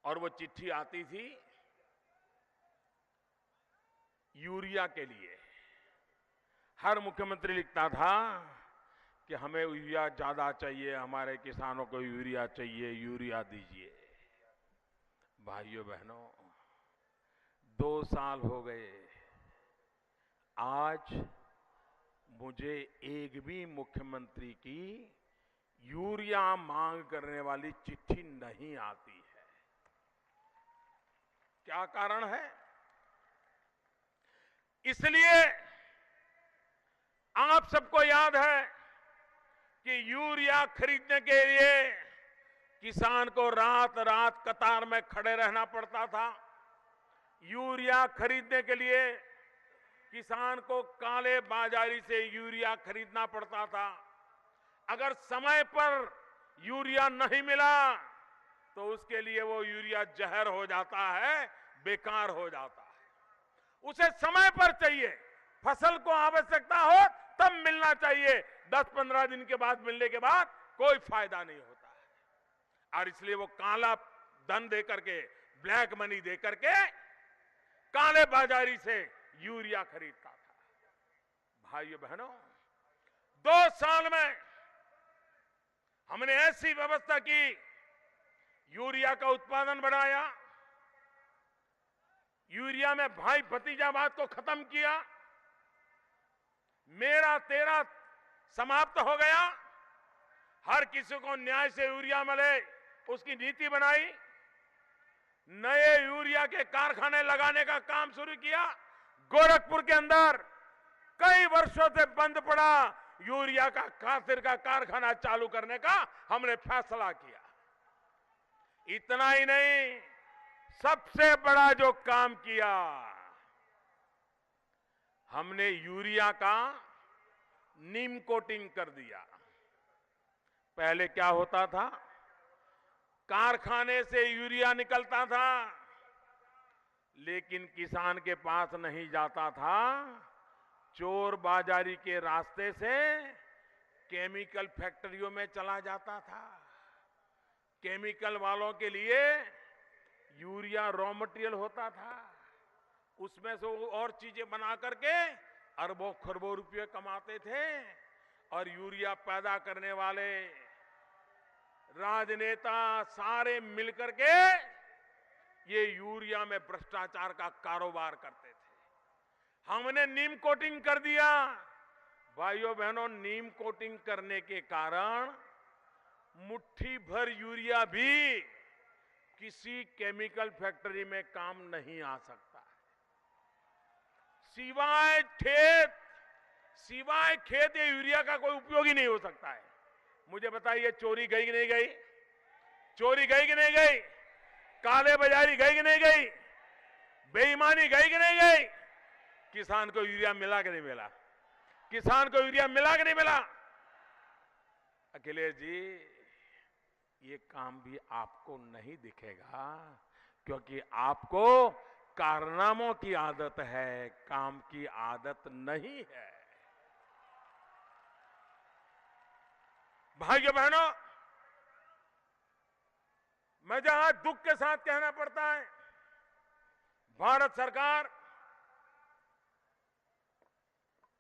और वो चिट्ठी आती थी यूरिया के लिए। हर मुख्यमंत्री लिखता था कि हमें यूरिया ज्यादा चाहिए, हमारे किसानों को यूरिया चाहिए, यूरिया दीजिए। भाइयों बहनों, 2 साल हो गए, आज मुझे एक भी मुख्यमंत्री की यूरिया मांग करने वाली चिट्ठी नहीं आती है। क्या कारण है? इसलिए आप सबको याद है कि यूरिया खरीदने के लिए किसान को रात रात कतार में खड़े रहना पड़ता था। यूरिया खरीदने के लिए किसान को काले बाजारी से यूरिया खरीदना पड़ता था। अगर समय पर यूरिया नहीं मिला तो उसके लिए वो यूरिया जहर हो जाता है, बेकार हो जाता है। उसे समय पर चाहिए, फसल को आवश्यकता हो तब मिलना चाहिए, 10-15 दिन के बाद मिलने के बाद कोई फायदा नहीं होता है। और इसलिए वो काला धन दे करके, ब्लैक मनी दे करके काले बाजारी से यूरिया खरीदता था। भाइयों बहनों, 2 साल में हमने ऐसी व्यवस्था की, यूरिया का उत्पादन बढ़ाया, यूरिया में भाई भतीजावाद को खत्म किया, मेरा तेरा समाप्त हो गया, हर किसी को न्याय से यूरिया मिले उसकी नीति बनाई, नए यूरिया के कारखाने लगाने का काम शुरू किया। गोरखपुर के अंदर कई वर्षों से बंद पड़ा यूरिया का खातिर का कारखाना चालू करने का हमने फैसला किया। इतना ही नहीं, सबसे बड़ा जो काम किया, हमने यूरिया का नीम कोटिंग कर दिया। पहले क्या होता था, कारखाने से यूरिया निकलता था लेकिन किसान के पास नहीं जाता था, चोर बाजारी के रास्ते से केमिकल फैक्ट्रियों में चला जाता था। केमिकल वालों के लिए यूरिया रॉ मटेरियल होता था, उसमें से वो और चीजें बना करके अरबों खरबों रुपये कमाते थे। और यूरिया पैदा करने वाले राजनेता सारे मिलकर के ये यूरिया में भ्रष्टाचार का कारोबार करते थे। हमने नीम कोटिंग कर दिया। भाइयों बहनों, नीम कोटिंग करने के कारण मुट्ठी भर यूरिया भी किसी केमिकल फैक्ट्री में काम नहीं आ सकता। सिवाय खेत ये यूरिया का कोई उपयोग ही नहीं हो सकता है। मुझे बताइए, चोरी गई कि नहीं गई? चोरी गई कि नहीं गई? काले बाजारी गई कि नहीं गई? बेईमानी गई कि नहीं गई? किसान को यूरिया मिला कि नहीं मिला? किसान को यूरिया मिला कि नहीं मिला? अखिलेश जी, ये काम भी आपको नहीं दिखेगा क्योंकि आपको कारनामों की आदत है, काम की आदत नहीं है। भाइयों बहनों, मैं जहां दुख के साथ कहना पड़ता है, भारत सरकार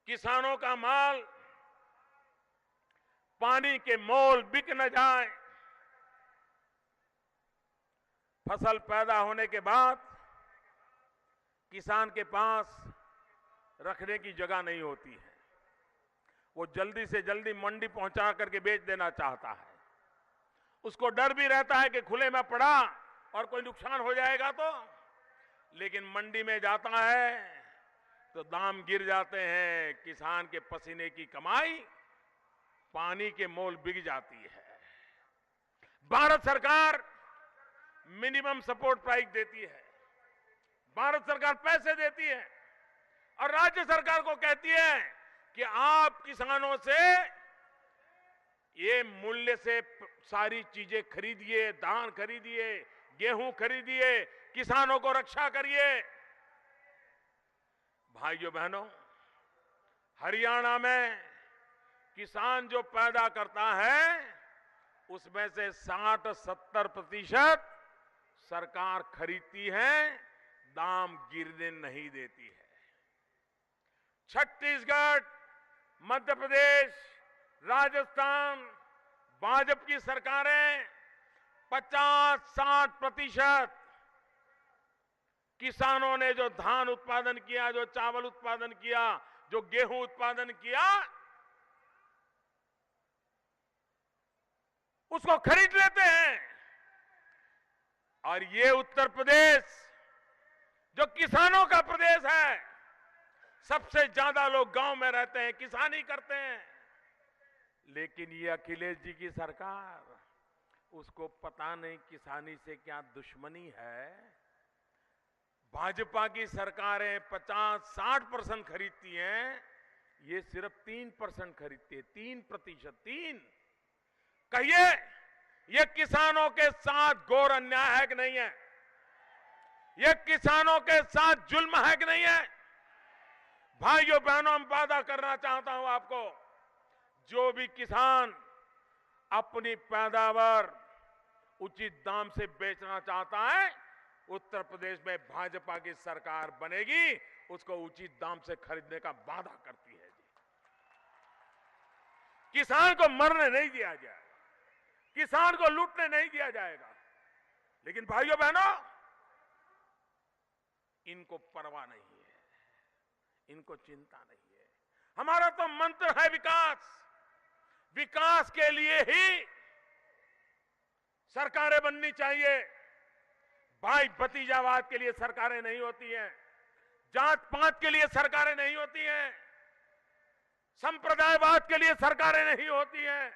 किसानों का माल पानी के मोल बिक न जाए, फसल पैदा होने के बाद किसान के पास रखने की जगह नहीं होती है, वो जल्दी से जल्दी मंडी पहुंचा करके बेच देना चाहता है। उसको डर भी रहता है कि खुले में पड़ा और कोई नुकसान हो जाएगा तो, लेकिन मंडी में जाता है तो दाम गिर जाते हैं, किसान के पसीने की कमाई पानी के मोल बिक जाती है। भारत सरकार मिनिमम सपोर्ट प्राइस देती है, भारत सरकार पैसे देती है और राज्य सरकार को कहती है कि आप किसानों से ये मूल्य से सारी चीजें खरीदिए, धान खरीदिए, गेहूं खरीदिए, किसानों को रक्षा करिए। भाइयों बहनों, हरियाणा में किसान जो पैदा करता है उसमें से 60-70% सरकार खरीदती है, दाम गिरने नहीं देती है। छत्तीसगढ़, मध्य प्रदेश, राजस्थान, भाजपा की सरकारें 50-60% किसानों ने जो धान उत्पादन किया, जो चावल उत्पादन किया, जो गेहूं उत्पादन किया, उसको खरीद लेते हैं। और ये उत्तर प्रदेश जो किसानों का प्रदेश है, सबसे ज्यादा लोग गांव में रहते हैं, किसानी करते हैं, लेकिन ये अखिलेश जी की सरकार, उसको पता नहीं किसानी से क्या दुश्मनी है। भाजपा की सरकारें 50-60% खरीदती हैं, ये सिर्फ 3% खरीदती है। 3%। कहिए, ये किसानों के साथ घोर अन्याय है कि नहीं है? ये किसानों के साथ जुल्म है कि नहीं है? भाइयों बहनों, हम वादा करना चाहता हूं आपको, जो भी किसान अपनी पैदावार उचित दाम से बेचना चाहता है, उत्तर प्रदेश में भाजपा की सरकार बनेगी, उसको उचित दाम से खरीदने का वादा करती है जी। किसान को मरने नहीं दिया जाएगा, किसान को लूटने नहीं दिया जाएगा। लेकिन भाइयों बहनों, इनको परवाह नहीं है, इनको चिंता नहीं है। हमारा तो मंत्र है विकास। विकास के लिए ही सरकारें बननी चाहिए। भाई भतीजावाद के लिए सरकारें नहीं होती हैं, जात पात के लिए सरकारें नहीं होती हैं, संप्रदायवाद के लिए सरकारें नहीं होती हैं,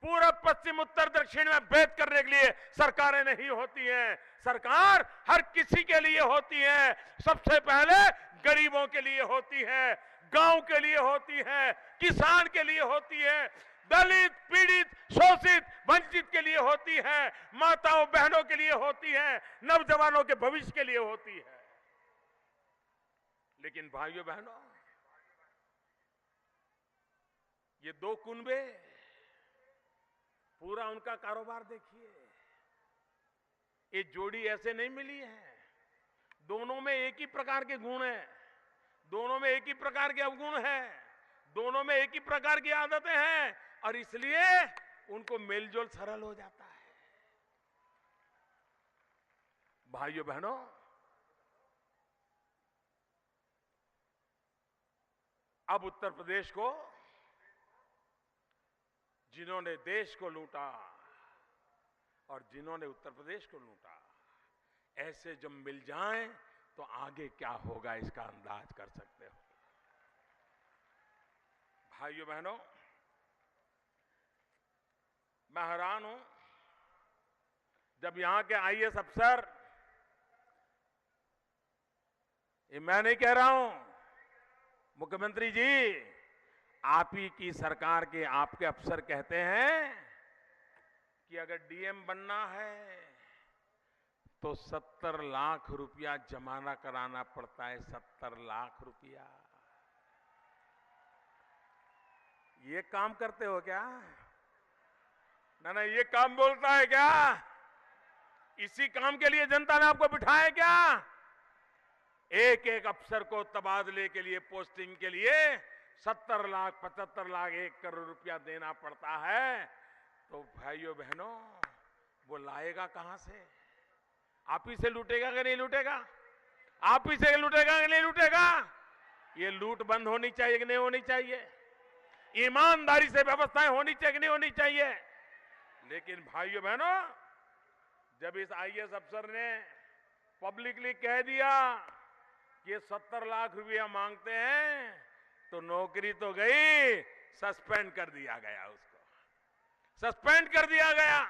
पूरब पश्चिम उत्तर दक्षिण में भेद करने के लिए सरकारें नहीं होती हैं। सरकार हर किसी के लिए होती है। सबसे पहले गरीबों के लिए होती है, गांव के लिए होती है, किसान के लिए होती है, दलित, पीड़ित, शोषित, वंचित के लिए होती है, माताओं बहनों के लिए होती है, नौजवानों के भविष्य के लिए होती है। लेकिन भाइयों बहनों, ये दो कुनबे, पूरा उनका कारोबार देखिए। ये जोड़ी ऐसे नहीं मिली है, दोनों में एक ही प्रकार के गुण हैं, दोनों में एक ही प्रकार के अवगुण हैं, दोनों में एक ही प्रकार की आदतें हैं, और इसलिए उनको मेलजोल सरल हो जाता है। भाइयों बहनों, अब उत्तर प्रदेश को, जिन्होंने देश को लूटा और जिन्होंने उत्तर प्रदेश को लूटा, ऐसे जब मिल जाएं तो आगे क्या होगा इसका अंदाज कर सकते हो। भाइयों बहनों, मैं हैरान हूं जब यहां के आईएएस अफसर, ये मैं नहीं कह रहा हूं, मुख्यमंत्री जी, आप ही की सरकार के आपके अफसर कहते हैं कि अगर डीएम बनना है तो 70 लाख रुपया जमाना कराना पड़ता है। 70 लाख रुपया। ये काम करते हो क्या? ना, ये काम बोलता है क्या? इसी काम के लिए जनता ने आपको बिठाया क्या? एक एक अफसर को तबादले के लिए, पोस्टिंग के लिए 70 लाख, 75 लाख, 1 करोड़ रुपया देना पड़ता है। तो भाइयों बहनों, वो लाएगा कहां से? आप ही से लूटेगा कि नहीं लूटेगा? आप ही से लूटेगा कि नहीं लूटेगा? ये लूट बंद होनी चाहिए कि नहीं होनी चाहिए? ईमानदारी से व्यवस्थाएं होनी चाहिए कि नहीं होनी चाहिए? लेकिन भाइयों बहनों, जब इस आईएएस अफसर ने पब्लिकली कह दिया कि ये 70 लाख रुपया मांगते हैं, तो नौकरी तो गई, सस्पेंड कर दिया गया, उसको सस्पेंड कर दिया गया।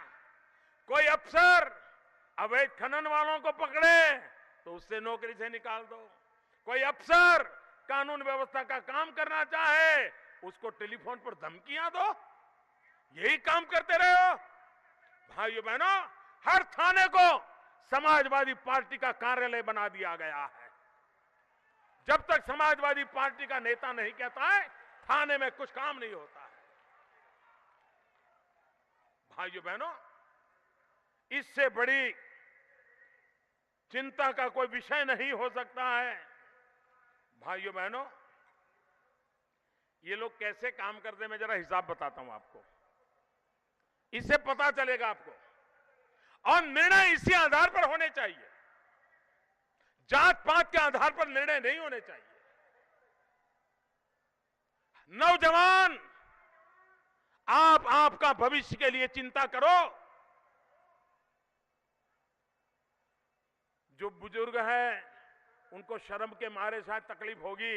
कोई अफसर अवैध खनन वालों को पकड़े तो उससे नौकरी से निकाल दो। कोई अफसर कानून व्यवस्था का काम करना चाहे, उसको टेलीफोन पर धमकियां दो। यही काम करते रहे हो। भाइयों बहनों, हर थाने को समाजवादी पार्टी का कार्यालय बना दिया गया है। जब तक समाजवादी पार्टी का नेता नहीं कहता है, थाने में कुछ काम नहीं होता है। भाइयों बहनों, इससे बड़ी चिंता का कोई विषय नहीं हो सकता है। भाइयों बहनों, ये लोग कैसे काम करते हैं, मैं जरा हिसाब बताता हूं आपको, इससे पता चलेगा आपको। और निर्णय इसी आधार पर होने चाहिए, जात पात के आधार पर निर्णय नहीं होने चाहिए। नौजवान, आप आपका भविष्य के लिए चिंता करो। जो बुजुर्ग हैं उनको शर्म के मारे शायद तकलीफ होगी,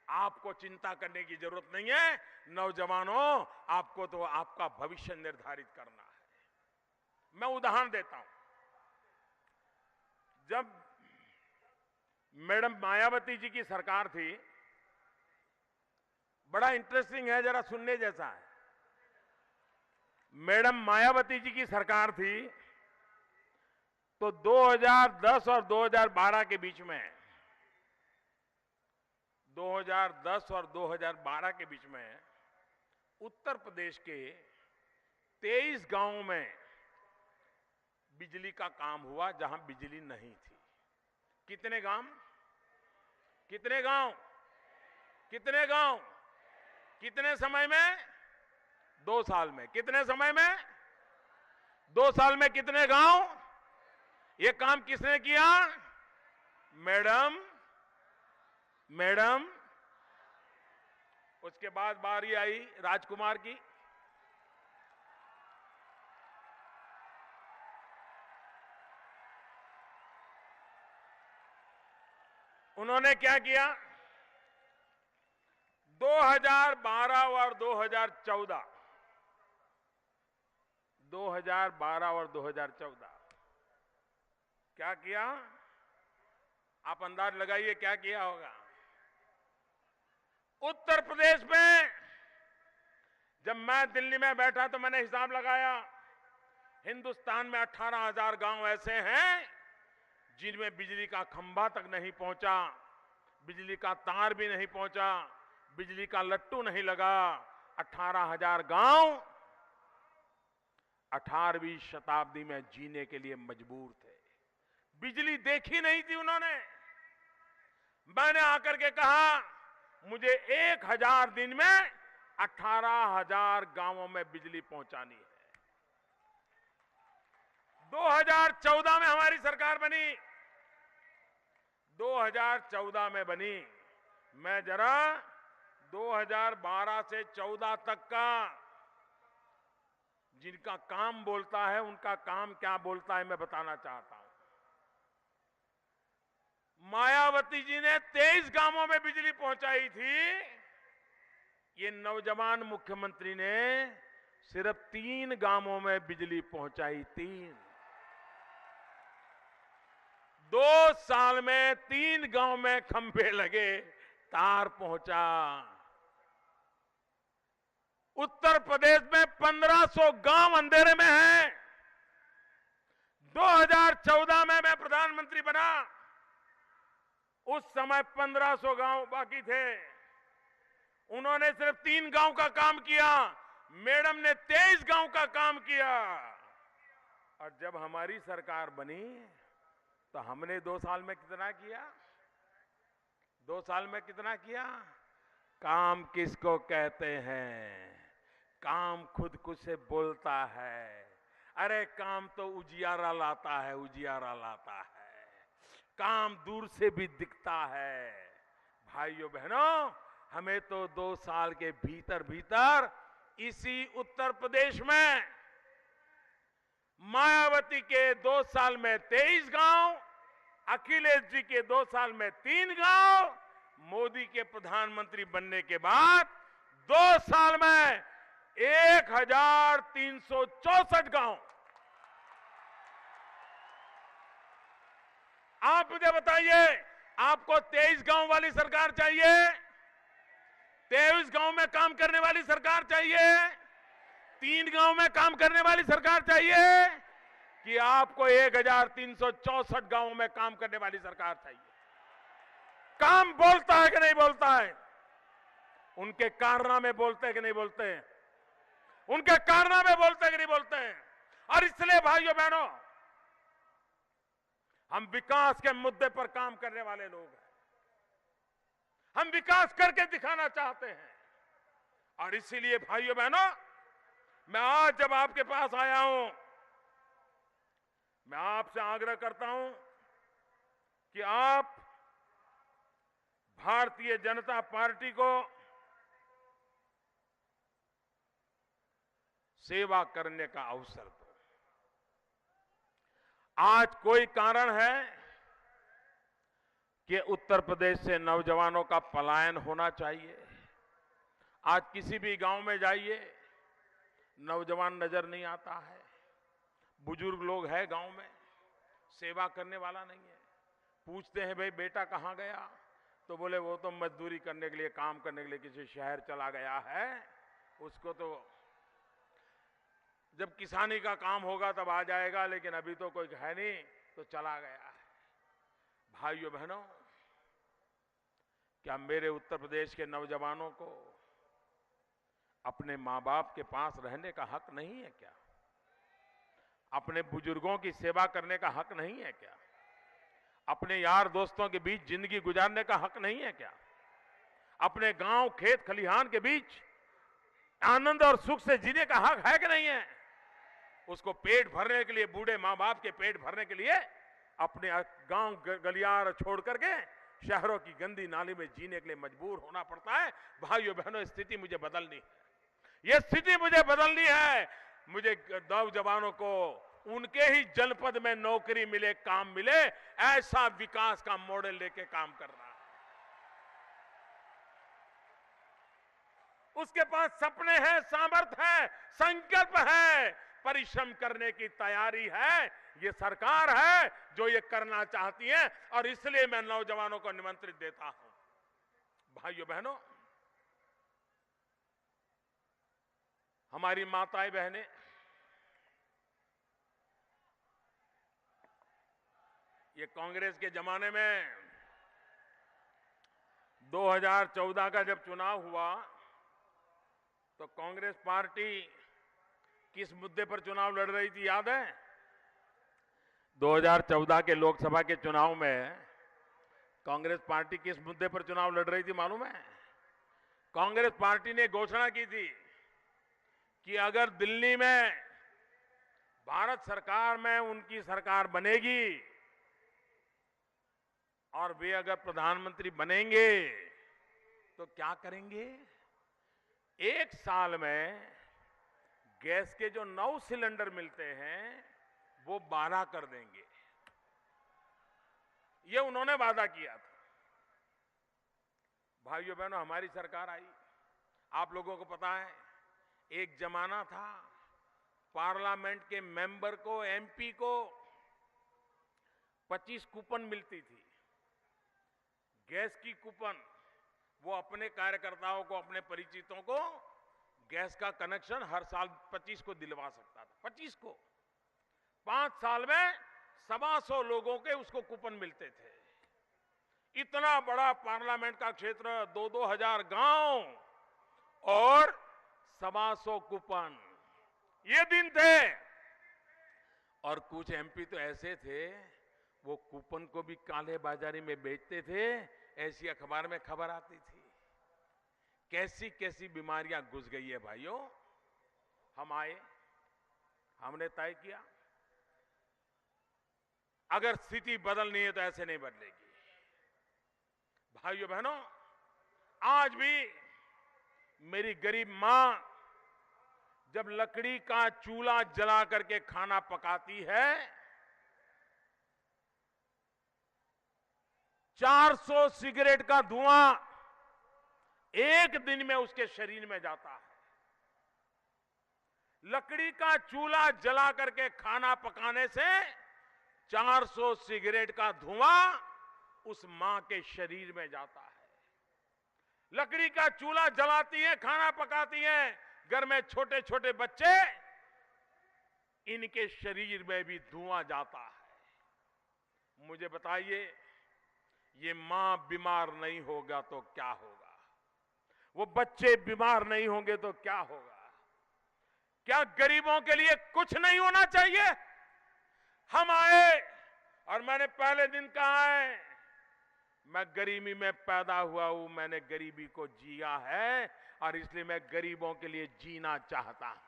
आपको चिंता करने की जरूरत नहीं है। नौजवानों, आपको तो आपका भविष्य निर्धारित करना है। मैं उदाहरण देता हूं। जब मैडम मायावती जी की सरकार थी, बड़ा इंटरेस्टिंग है, जरा सुनने जैसा है। मैडम मायावती जी की सरकार थी तो 2010 और 2012 के बीच में 2010 और 2012 के बीच में उत्तर प्रदेश के 23 गांवों में बिजली का काम हुआ जहां बिजली नहीं थी। कितने गांव? कितने गांव? कितने गांव? कितने समय में? 2 साल में। कितने समय में? 2 साल में कितने गांव? ये काम किसने किया? Madam, madam. उसके बाद बारी आई राजकुमार की। उन्होंने क्या किया? 2012 और 2014, 2012 और 2014 क्या किया? आप अंदाज लगाइए क्या किया होगा। उत्तर प्रदेश में जब मैं दिल्ली में बैठा तो मैंने हिसाब लगाया, हिंदुस्तान में 18,000 गांव ऐसे हैं जिनमें बिजली का खंभा तक नहीं पहुंचा, बिजली का तार भी नहीं पहुंचा, बिजली का लट्टू नहीं लगा। 18,000 गांव 18वीं शताब्दी में जीने के लिए मजबूर थे। बिजली देखी नहीं थी उन्होंने। मैंने आकर के कहा मुझे 1000 दिन में 18,000 गांवों में बिजली पहुंचानी है। 2014 में हमारी सरकार बनी, 2014 में बनी। मैं जरा 2012 से 14 तक का जिनका काम बोलता है उनका काम क्या बोलता है मैं बताना चाहता हूं। मायावती जी ने 23 गांवों में बिजली पहुंचाई थी। ये नौजवान मुख्यमंत्री ने सिर्फ 3 गांवों में बिजली पहुंचाई। 3। 2 साल में 3 गांव में खंभे लगे, तार पहुंचा। उत्तर प्रदेश में 1500 गांव अंधेरे में हैं। 2014 में मैं प्रधानमंत्री बना, उस समय 1500 गांव बाकी थे। उन्होंने सिर्फ 3 गांव का काम किया, मैडम ने 23 गांव का काम किया। और जब हमारी सरकार बनी तो हमने 2 साल में कितना किया? 2 साल में कितना किया? काम किसको कहते हैं? काम खुद से बोलता है। अरे काम तो उजियारा लाता है, उजियारा लाता है। काम दूर से भी दिखता है। भाइयों बहनों, हमें तो 2 साल के भीतर भीतर इसी उत्तर प्रदेश में मायावती के 2 साल में 23 गांव, अखिलेश जी के 2 साल में 3 गांव, मोदी के प्रधानमंत्री बनने के बाद 2 साल में 1364 गांव। आप मुझे बताइए, आपको 23 गांव वाली सरकार चाहिए? 23 गांव में काम करने वाली सरकार चाहिए? 3 गांव में काम करने वाली सरकार चाहिए? कि आपको 1364 गांवों में काम करने वाली सरकार चाहिए? काम बोलता है कि नहीं बोलता है? उनके कारनामे बोलते हैं कि नहीं बोलते हैं? उनके कारनामे बोलते हैं कि नहीं बोलते हैं? और इसलिए भाइयों बहनों, हम विकास के मुद्दे पर काम करने वाले लोग हैं। हम विकास करके दिखाना चाहते हैं। और इसीलिए भाइयों बहनों, मैं आज जब आपके पास आया हूं, मैं आपसे आग्रह करता हूं कि आप भारतीय जनता पार्टी को सेवा करने का अवसर दो। आज कोई कारण है कि उत्तर प्रदेश से नौजवानों का पलायन होना चाहिए? आज किसी भी गांव में जाइए, नौजवान नजर नहीं आता है। बुजुर्ग लोग हैं गांव में, सेवा करने वाला नहीं है। पूछते हैं भाई बेटा कहां गया, तो बोले वो तो मजदूरी करने के लिए, काम करने के लिए किसी शहर चला गया है। उसको तो जब किसानी का काम होगा तब आ जाएगा, लेकिन अभी तो कोई है नहीं, तो चला गया है। भाइयों बहनों, क्या मेरे उत्तर प्रदेश के नौजवानों को अपने मां बाप के पास रहने का हक नहीं है क्या? अपने बुजुर्गों की सेवा करने का हक नहीं है क्या? अपने यार दोस्तों के बीच जिंदगी गुजारने का हक नहीं है क्या? अपने गांव खेत खलिहान के बीच आनंद और सुख से जीने का हक है कि नहीं है? उसको पेट भरने के लिए, बूढ़े मां बाप के पेट भरने के लिए अपने गांव गलियार छोड़ करके शहरों की गंदी नाली में जीने के लिए मजबूर होना पड़ता है। भाइयों बहनों, स्थिति मुझे बदलनी है। ये स्थिति मुझे बदलनी है। मुझे नौजवानों को उनके ही जनपद में नौकरी मिले, काम मिले, ऐसा विकास का मॉडल लेके काम करना है। उसके पास सपने हैं, सामर्थ्य है, संकल्प है, परिश्रम करने की तैयारी है। ये सरकार है जो ये करना चाहती है और इसलिए मैं नौजवानों को निमंत्रित देता हूं। भाइयों बहनों, हमारी माताएं बहनें ये कांग्रेस के जमाने में 2014 का जब चुनाव हुआ तो कांग्रेस पार्टी किस मुद्दे पर चुनाव लड़ रही थी, याद है? 2014 के लोकसभा के चुनाव में कांग्रेस पार्टी किस मुद्दे पर चुनाव लड़ रही थी मालूम है? कांग्रेस पार्टी ने घोषणा की थी कि अगर दिल्ली में भारत सरकार में उनकी सरकार बनेगी और वे अगर प्रधानमंत्री बनेंगे तो क्या करेंगे? 1 साल में गैस के जो 9 सिलेंडर मिलते हैं वो 12 कर देंगे। ये उन्होंने वादा किया था। भाइयों बहनों, हमारी सरकार आई। आप लोगों को पता है, एक जमाना था पार्लियामेंट के मेंबर को, एमपी को 25 कूपन मिलती थी, गैस की कूपन। वो अपने कार्यकर्ताओं को, अपने परिचितों को गैस का कनेक्शन हर साल 25 को दिलवा सकता था। 25 को 5 साल में 125 लोगों के उसको कूपन मिलते थे। इतना बड़ा पार्लियामेंट का क्षेत्र, 2-2 हजार गांव और 125 कूपन, ये दिन थे। और कुछ एमपी तो ऐसे थे वो कूपन को भी काले बाजारी में बेचते थे। ऐसी अखबार में खबर आती थी। कैसी कैसी बीमारियां घुस गई है भाइयों। हम आए, हमने तय किया अगर स्थिति बदलनी है तो ऐसे नहीं बदलेगी। भाइयों बहनों, आज भी मेरी गरीब मां जब लकड़ी का चूल्हा जला करके खाना पकाती है, 400 सिगरेट का धुआं एक दिन में उसके शरीर में जाता है। लकड़ी का चूल्हा जला करके खाना पकाने से 400 सिगरेट का धुआं उस मां के शरीर में जाता है। लकड़ी का चूल्हा जलाती है, खाना पकाती है, घर में छोटे छोटे बच्चे, इनके शरीर में भी धुआं जाता है। मुझे बताइए, ये मां बीमार नहीं होगा तो क्या होगा? वो बच्चे बीमार नहीं होंगे तो क्या होगा? क्या गरीबों के लिए कुछ नहीं होना चाहिए? हम आए और मैंने पहले दिन कहा है, मैं गरीबी में पैदा हुआ हूं, मैंने गरीबी को जिया है और इसलिए मैं गरीबों के लिए जीना चाहता हूं,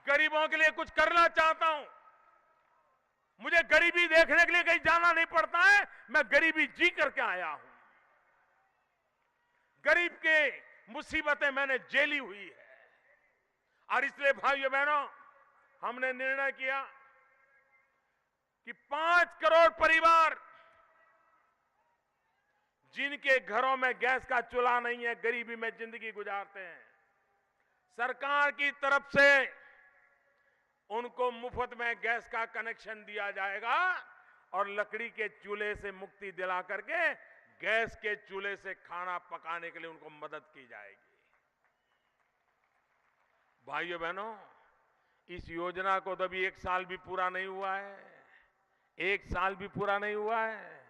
गरीबों के लिए कुछ करना चाहता हूं। मुझे गरीबी देखने के लिए कहीं जाना नहीं पड़ता है, मैं गरीबी जी करके आया हूं। गरीब के मुसीबतें मैंने झेली हुई है और इसलिए भाइयों बहनों, हमने निर्णय किया कि 5 करोड़ परिवार जिनके घरों में गैस का चूल्हा नहीं है, गरीबी में जिंदगी गुजारते हैं, सरकार की तरफ से उनको मुफ्त में गैस का कनेक्शन दिया जाएगा और लकड़ी के चूल्हे से मुक्ति दिला करके गैस के चूल्हे से खाना पकाने के लिए उनको मदद की जाएगी। भाइयों बहनों, इस योजना को तो अभी 1 साल भी पूरा नहीं हुआ है, 1 साल भी पूरा नहीं हुआ है।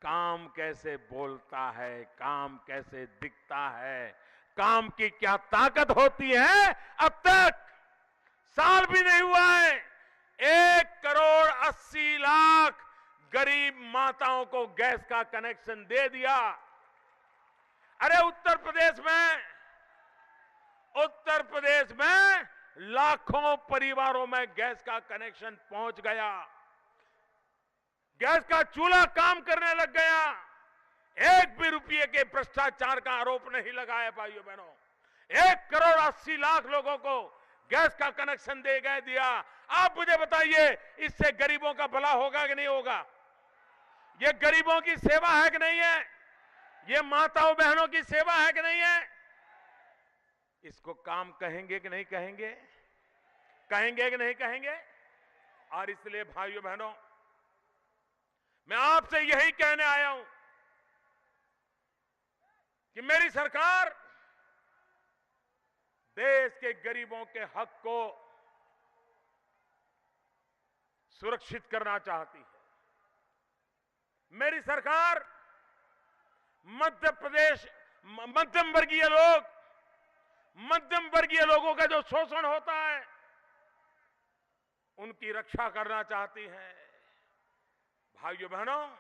काम कैसे बोलता है, काम कैसे दिखता है, काम की क्या ताकत होती है। अब तक साल भी नहीं हुआ है, 1,80,00,000 गरीब माताओं को गैस का कनेक्शन दे दिया। अरे उत्तर प्रदेश में लाखों परिवारों में गैस का कनेक्शन पहुंच गया, गैस का चूल्हा काम करने लग गया। एक भी रुपये के भ्रष्टाचार का आरोप नहीं लगाया भाइयों बहनों। 1,80,00,000 लोगों को गैस का कनेक्शन दे गए दिया। आप मुझे बताइए, इससे गरीबों का भला होगा कि नहीं होगा? ये गरीबों की सेवा है कि नहीं है? ये माताओं बहनों की सेवा है कि नहीं है? इसको काम कहेंगे कि नहीं कहेंगे? कहेंगे कि नहीं कहेंगे? और इसलिए भाइयों बहनों, मैं आपसे यही कहने आया हूं कि मेरी सरकार देश के गरीबों के हक को सुरक्षित करना चाहती है। मेरी सरकार मध्यम वर्गीय लोगों का जो शोषण होता है उनकी रक्षा करना चाहती है। भाइयों बहनों,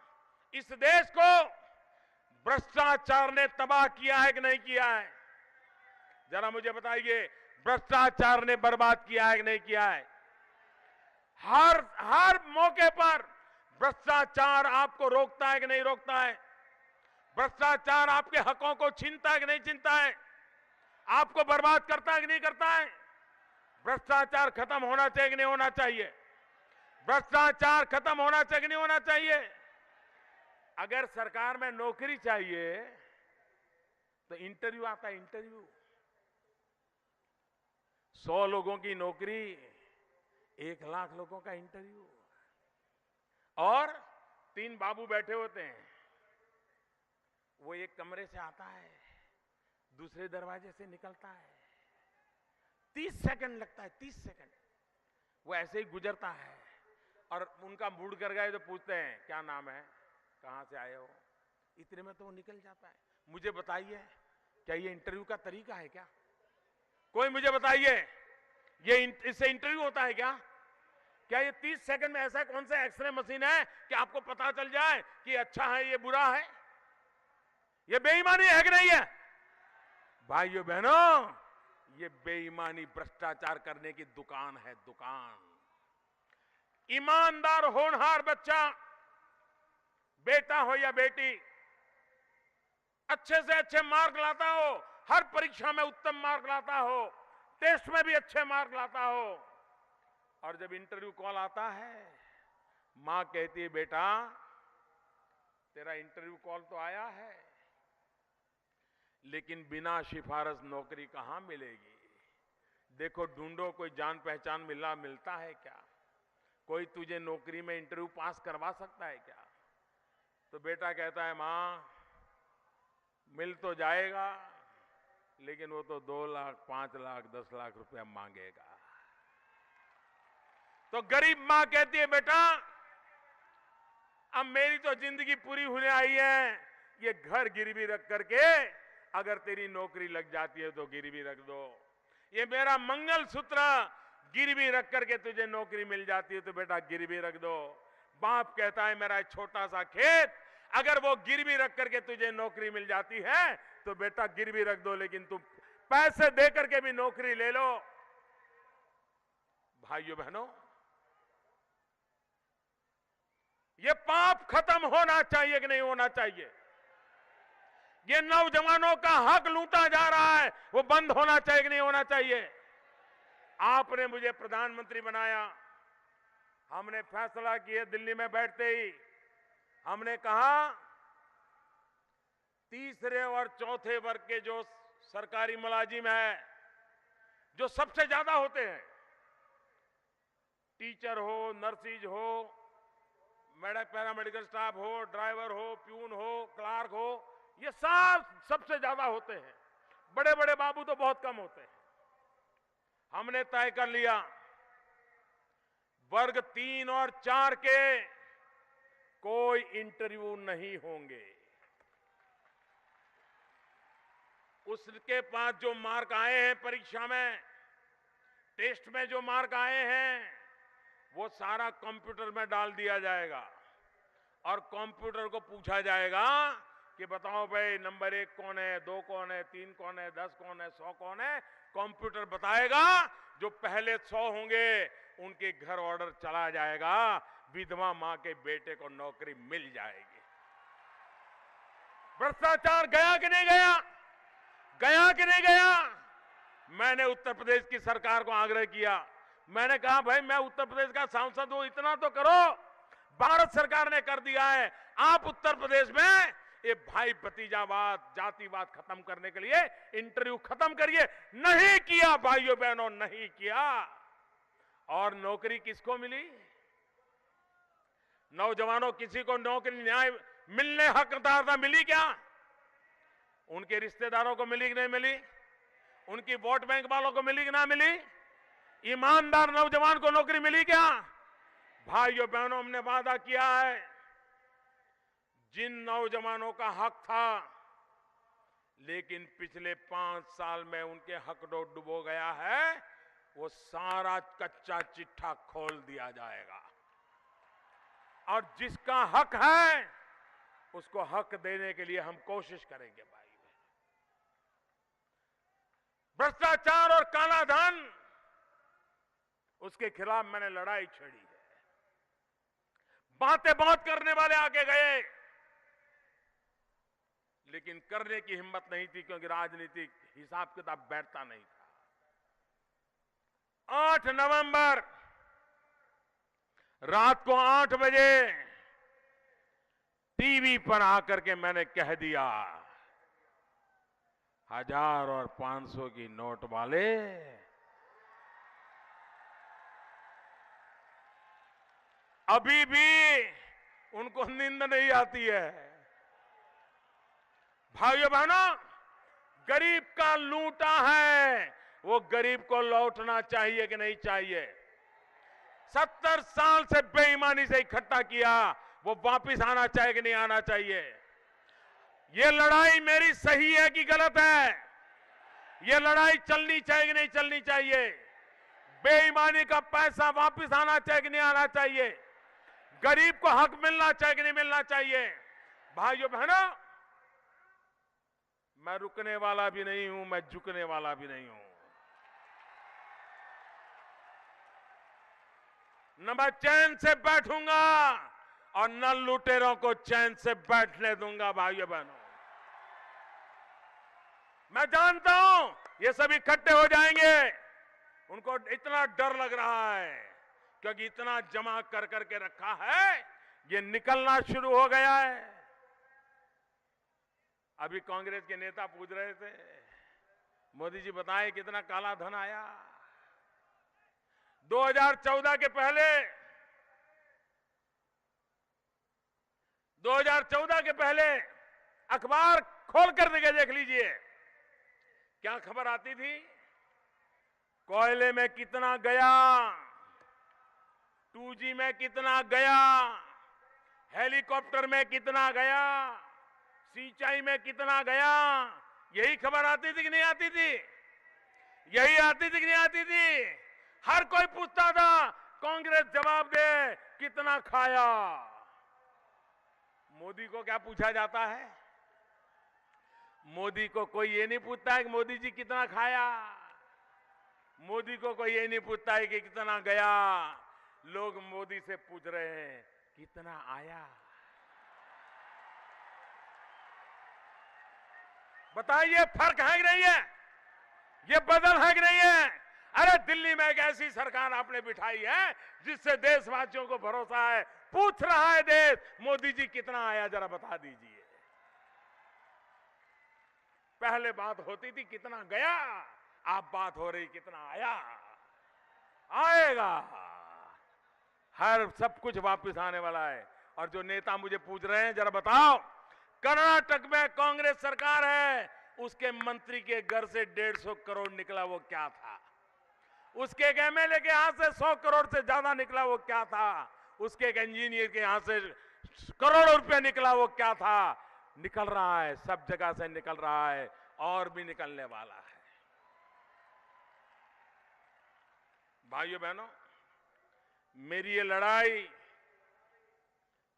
इस देश को भ्रष्टाचार ने तबाह किया है कि नहीं किया है? जरा मुझे बताइए, भ्रष्टाचार ने बर्बाद किया है कि नहीं किया है? हर मौके पर भ्रष्टाचार आपको रोकता है कि नहीं रोकता है? भ्रष्टाचार आपके हकों को छीनता है कि नहीं छीनता है? आपको बर्बाद करता है कि नहीं करता है? भ्रष्टाचार खत्म होना चाहिए कि नहीं होना चाहिए? भ्रष्टाचार खत्म होना चाहिए कि नहीं होना चाहिए? अगर सरकार में नौकरी चाहिए तो इंटरव्यू आता है, इंटरव्यू। 100 लोगों की नौकरी, 1,00,000 लोगों का इंटरव्यू। और 3 बाबू बैठे होते हैं, वो एक कमरे से आता है, दूसरे दरवाजे से निकलता है, 30 सेकंड लगता है, 30 सेकंड वो ऐसे ही गुजरता है। और उनका मूड कर गए तो पूछते हैं क्या नाम है, कहां से आए हो, इतने में तो वो निकल जाता है। मुझे बताइए, क्या ये इंटरव्यू का तरीका है क्या? कोई मुझे बताइए, ये इससे इंटरव्यू होता है क्या? क्या ये 30 सेकंड में ऐसा कौन सा एक्सरे मशीन है कि आपको पता चल जाए कि अच्छा है ये बुरा है? ये बेईमानी है कि नहीं है? भाइयों बहनों, ये बेईमानी भ्रष्टाचार करने की दुकान है, दुकान। ईमानदार होनहार बच्चा, बेटा हो या बेटी, अच्छे से अच्छे मार्क लाता हो, हर परीक्षा में उत्तम मार्क लाता हो, टेस्ट में भी अच्छे मार्क लाता हो, और जब इंटरव्यू कॉल आता है, मां कहती है बेटा तेरा इंटरव्यू कॉल तो आया है, लेकिन बिना सिफारिश नौकरी कहां मिलेगी? देखो ढूंढो, कोई जान पहचान मिलता है क्या? कोई तुझे नौकरी में इंटरव्यू पास करवा सकता है क्या? तो बेटा कहता है मां मिल तो जाएगा, लेकिन वो तो 2 लाख, 5 लाख, 10 लाख रुपया मांगेगा। तो गरीब मां कहती है बेटा अब मेरी तो जिंदगी पूरी होने आई है, ये घर गिरवी रख करके अगर तेरी नौकरी लग जाती है तो गिरवी रख दो, ये मेरा मंगलसूत्र गिरवी रख करके तुझे नौकरी मिल जाती है तो बेटा गिरवी रख दो। बाप कहता है मेरा छोटा सा खेत अगर वो गिरवी रख करके तुझे नौकरी मिल जाती है तो बेटा गिरवी रख दो, लेकिन तुम पैसे दे करके भी नौकरी ले लो। भाइयों बहनों, ये पाप खत्म होना चाहिए कि नहीं होना चाहिए? ये नौजवानों का हक लूटा जा रहा है, वो बंद होना चाहिए कि नहीं होना चाहिए? आपने मुझे प्रधानमंत्री बनाया, हमने फैसला किया, दिल्ली में बैठते ही हमने कहा तीसरे और चौथे वर्ग के जो सरकारी मुलाजिम है, जो सबसे ज्यादा होते हैं, टीचर हो, नर्सिज हो, पैरामेडिकल स्टाफ हो, ड्राइवर हो, प्यून हो, क्लार्क हो, ये सब सबसे ज्यादा होते हैं, बड़े बड़े बाबू तो बहुत कम होते हैं। हमने तय कर लिया वर्ग 3 और 4 के कोई इंटरव्यू नहीं होंगे। उसके पास जो मार्क आए हैं परीक्षा में, टेस्ट में जो मार्क आए हैं, वो सारा कंप्यूटर में डाल दिया जाएगा और कंप्यूटर को पूछा जाएगा कि बताओ भाई नंबर 1 कौन है, 2 कौन है, 3 कौन है, 10 कौन है, 100 कौन है। कंप्यूटर बताएगा। जो पहले 100 होंगे उनके घर ऑर्डर चला जाएगा, विधवा मां के बेटे को नौकरी मिल जाएगी। भ्रष्टाचार गया कि नहीं गया? गया कि नहीं गया? मैंने उत्तर प्रदेश की सरकार को आग्रह किया, मैंने कहा भाई मैं उत्तर प्रदेश का सांसद हूं, इतना तो करो। भारत सरकार ने कर दिया है, आप उत्तर प्रदेश में ये भाई भतीजावाद, जातिवाद खत्म करने के लिए इंटरव्यू खत्म करिए। नहीं किया भाइयों बहनों, नहीं किया। और नौकरी किसको मिली? नौजवानों, किसी को नौकरी न्याय मिलने हकदार था, मिली क्या? उनके रिश्तेदारों को मिली कि नहीं मिली? उनकी वोट बैंक वालों को मिली कि ना मिली? ईमानदार नौजवान को नौकरी मिली क्या? भाइयों बहनों, हमने वादा किया है, जिन नौजवानों का हक था लेकिन पिछले 5 साल में उनके हक डुबो गया है, वो सारा कच्चा चिट्ठा खोल दिया जाएगा और जिसका हक है उसको हक देने के लिए हम कोशिश करेंगे। भाई भ्रष्टाचार और काला धन, उसके खिलाफ मैंने लड़ाई छेड़ी है। बातें बहुत करने वाले आगे गए, लेकिन करने की हिम्मत नहीं थी, क्योंकि राजनीतिक हिसाब किताब बैठता नहीं था। 8 नवंबर रात को 8 बजे टीवी पर आकर के मैंने कह दिया, 1000 और 500 की नोट वाले अभी भी उनको नींद नहीं आती है। भाइयों बहनों, गरीब का लूटा है, वो गरीब को लौटना चाहिए कि नहीं चाहिए? 70 साल से बेईमानी से इकट्ठा किया, वो वापिस आना चाहिए कि नहीं आना चाहिए? ये लड़ाई मेरी सही है कि गलत है? ये लड़ाई चलनी चाहिए कि नहीं चलनी चाहिए? बेईमानी का पैसा वापिस आना चाहिए कि नहीं आना चाहिए? गरीब को हक मिलना चाहिए कि नहीं मिलना चाहिए? भाइयों बहनों, मैं रुकने वाला भी नहीं हूं, मैं झुकने वाला भी नहीं हूं। न मैं चैन से बैठूंगा और न लुटेरों को चैन से बैठने दूंगा। भाइयों बहनों, मैं जानता हूं ये सभी इकट्ठे हो जाएंगे, उनको इतना डर लग रहा है क्योंकि इतना जमा कर करके रखा है, ये निकलना शुरू हो गया है। अभी कांग्रेस के नेता पूछ रहे थे, मोदी जी बताएं कितना काला धन आया। 2014 के पहले अखबार खोल कर देख लीजिए, क्या खबर आती थी? कोयले में कितना गया, 2G में कितना गया, हेलीकॉप्टर में कितना गया, सिंचाई में कितना गया। यही खबर आती थी कि नहीं आती थी? यही आती थी कि नहीं आती थी? हर कोई पूछता था, कांग्रेस जवाब दे कितना खाया। मोदी को क्या पूछा जाता है? मोदी को कोई ये नहीं पूछता है कि मोदी जी कितना खाया। मोदी को कोई ये नहीं पूछता है कि कितना गया। लोग मोदी से पूछ रहे हैं कितना आया। बताइए, फर्क है कि नहीं है? ये बदल है कि नहीं है? अरे दिल्ली में एक ऐसी सरकार आपने बिठाई है जिससे देशवासियों को भरोसा है। पूछ रहा है देश, मोदी जी कितना आया जरा बता दीजिए। पहले बात होती थी कितना गया, अब बात हो रही कितना आया। आएगा, हर सब कुछ वापस आने वाला है। और जो नेता मुझे पूछ रहे हैं, जरा बताओ, कर्नाटक में कांग्रेस सरकार है, उसके मंत्री के घर से 150 करोड़ निकला, वो क्या था? उसके एमएलए के यहां से 100 करोड़ से ज्यादा निकला, वो क्या था? उसके एक इंजीनियर के यहां से करोड़ों रुपया निकला, वो क्या था? निकल रहा है, सब जगह से निकल रहा है और भी निकलने वाला है। भाइयों बहनों, मेरी ये लड़ाई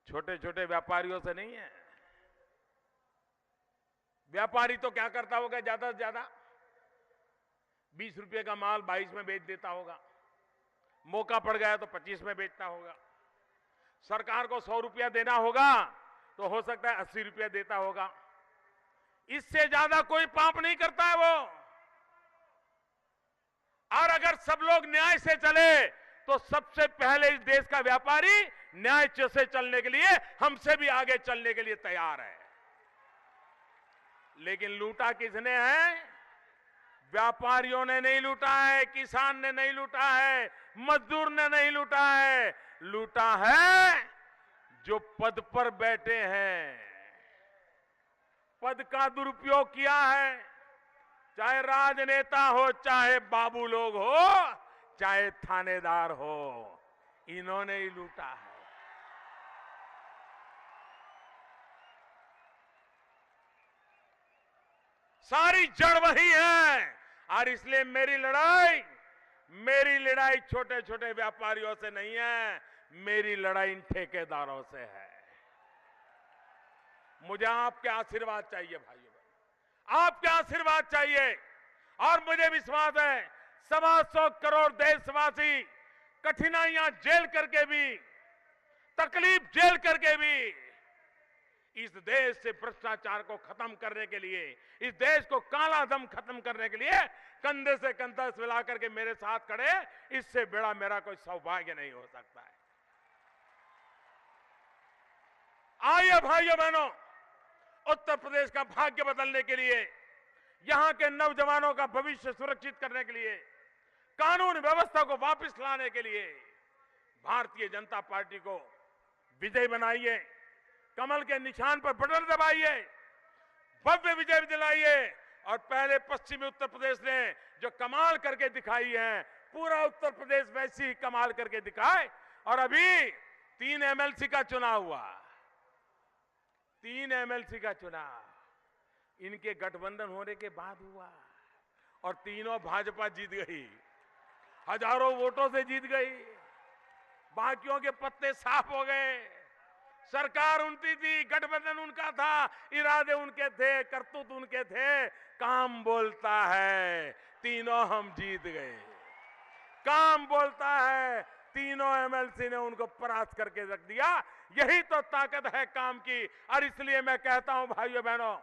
छोटे छोटे व्यापारियों से नहीं है। व्यापारी तो क्या करता होगा? ज्यादा से ज्यादा 20 रुपए का माल 22 में बेच देता होगा, मौका पड़ गया तो 25 में बेचता होगा। सरकार को 100 रुपया देना होगा तो हो सकता है 80 रुपया देता होगा। इससे ज्यादा कोई पाप नहीं करता है वो। और अगर सब लोग न्याय से चले तो सबसे पहले इस देश का व्यापारी न्याय से चलने के लिए हमसे भी आगे चलने के लिए तैयार है। लेकिन लूटा किसने है? व्यापारियों ने नहीं लूटा है, किसान ने नहीं लूटा है, मजदूर ने नहीं लूटा है। लूटा है जो पद पर बैठे हैं, पद का दुरुपयोग किया है। चाहे राजनेता हो, चाहे बाबू लोग हो, चाहे थानेदार हो, इन्होंने ही लूटा है। सारी जड़ वही है। और इसलिए मेरी लड़ाई छोटे छोटे व्यापारियों से नहीं है, मेरी लड़ाई इन ठेकेदारों से है। मुझे आपके आशीर्वाद चाहिए भाइयों, आपके आशीर्वाद चाहिए। और मुझे विश्वास है 125 करोड़ देशवासी कठिनाइयां झेल करके भी, तकलीफ झेल करके भी इस देश से भ्रष्टाचार को खत्म करने के लिए, इस देश को काला धन खत्म करने के लिए कंधे से कंधा मिला करके मेरे साथ खड़े। इससे बड़ा मेरा कोई सौभाग्य नहीं हो सकता है। आइए भाइयों बहनों, उत्तर प्रदेश का भाग्य बदलने के लिए, यहां के नौजवानों का भविष्य सुरक्षित करने के लिए, कानून व्यवस्था को वापस लाने के लिए भारतीय जनता पार्टी को विजय बनाइए। कमल के निशान पर बटन दबाइए, भव्य विजय दिलाइए। और पहले पश्चिमी उत्तर प्रदेश ने जो कमाल करके दिखाई है, पूरा उत्तर प्रदेश वैसी ही कमाल करके दिखाए। और अभी 3 एमएलसी का चुनाव हुआ, 3 एमएलसी का चुनाव इनके गठबंधन होने के बाद हुआ और तीनों भाजपा जीत गई, हजारों वोटों से जीत गई। बाकियों के पत्ते साफ हो गए। सरकार उनकी थी, गठबंधन उनका था, इरादे उनके थे, करतूत उनके थे। काम बोलता है, तीनों हम जीत गए। काम बोलता है, तीनों एमएलसी ने उनको परास्त करके रख दिया। यही तो ताकत है काम की। और इसलिए मैं कहता हूं भाइयों बहनों,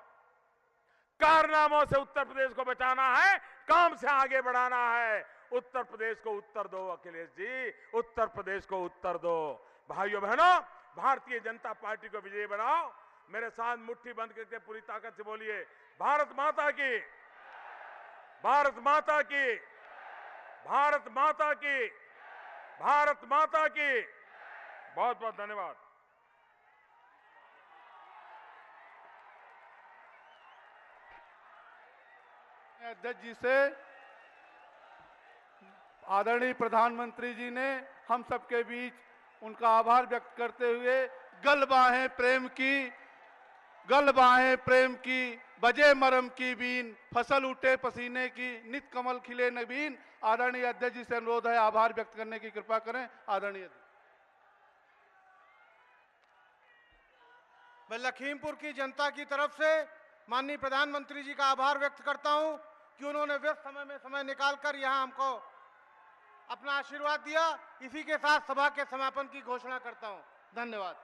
कारनामों से उत्तर प्रदेश को बचाना है, काम से आगे बढ़ाना है। उत्तर प्रदेश को उत्तर दो अखिलेश जी, उत्तर प्रदेश को उत्तर दो। भाइयों बहनों, भारतीय जनता पार्टी को विजयी बनाओ। मेरे साथ मुट्ठी बंद करके पूरी ताकत से बोलिए, भारत माता की, भारत माता की, भारत माता की, भारत माता की। बहुत बहुत धन्यवाद। अध्यक्ष जी से आदरणीय प्रधानमंत्री जी ने हम सबके बीच उनका आभार व्यक्त करते हुए गलबाहें प्रेम की, गलबाहें प्रेम की, बजे मरम की बीन, फसल उठे पसीने की, नित कमल खिले नवीन। आदरणीय अध्यक्ष जी से अनुरोध है आभार व्यक्त करने की कृपा करें। आदरणीय मैं लखीमपुर की जनता की तरफ से माननीय प्रधानमंत्री जी का आभार व्यक्त करता हूं कि उन्होंने व्यस्त समय में समय निकालकर यहां हमको अपना आशीर्वाद दिया। इसी के साथ सभा के समापन की घोषणा करता हूं। धन्यवाद।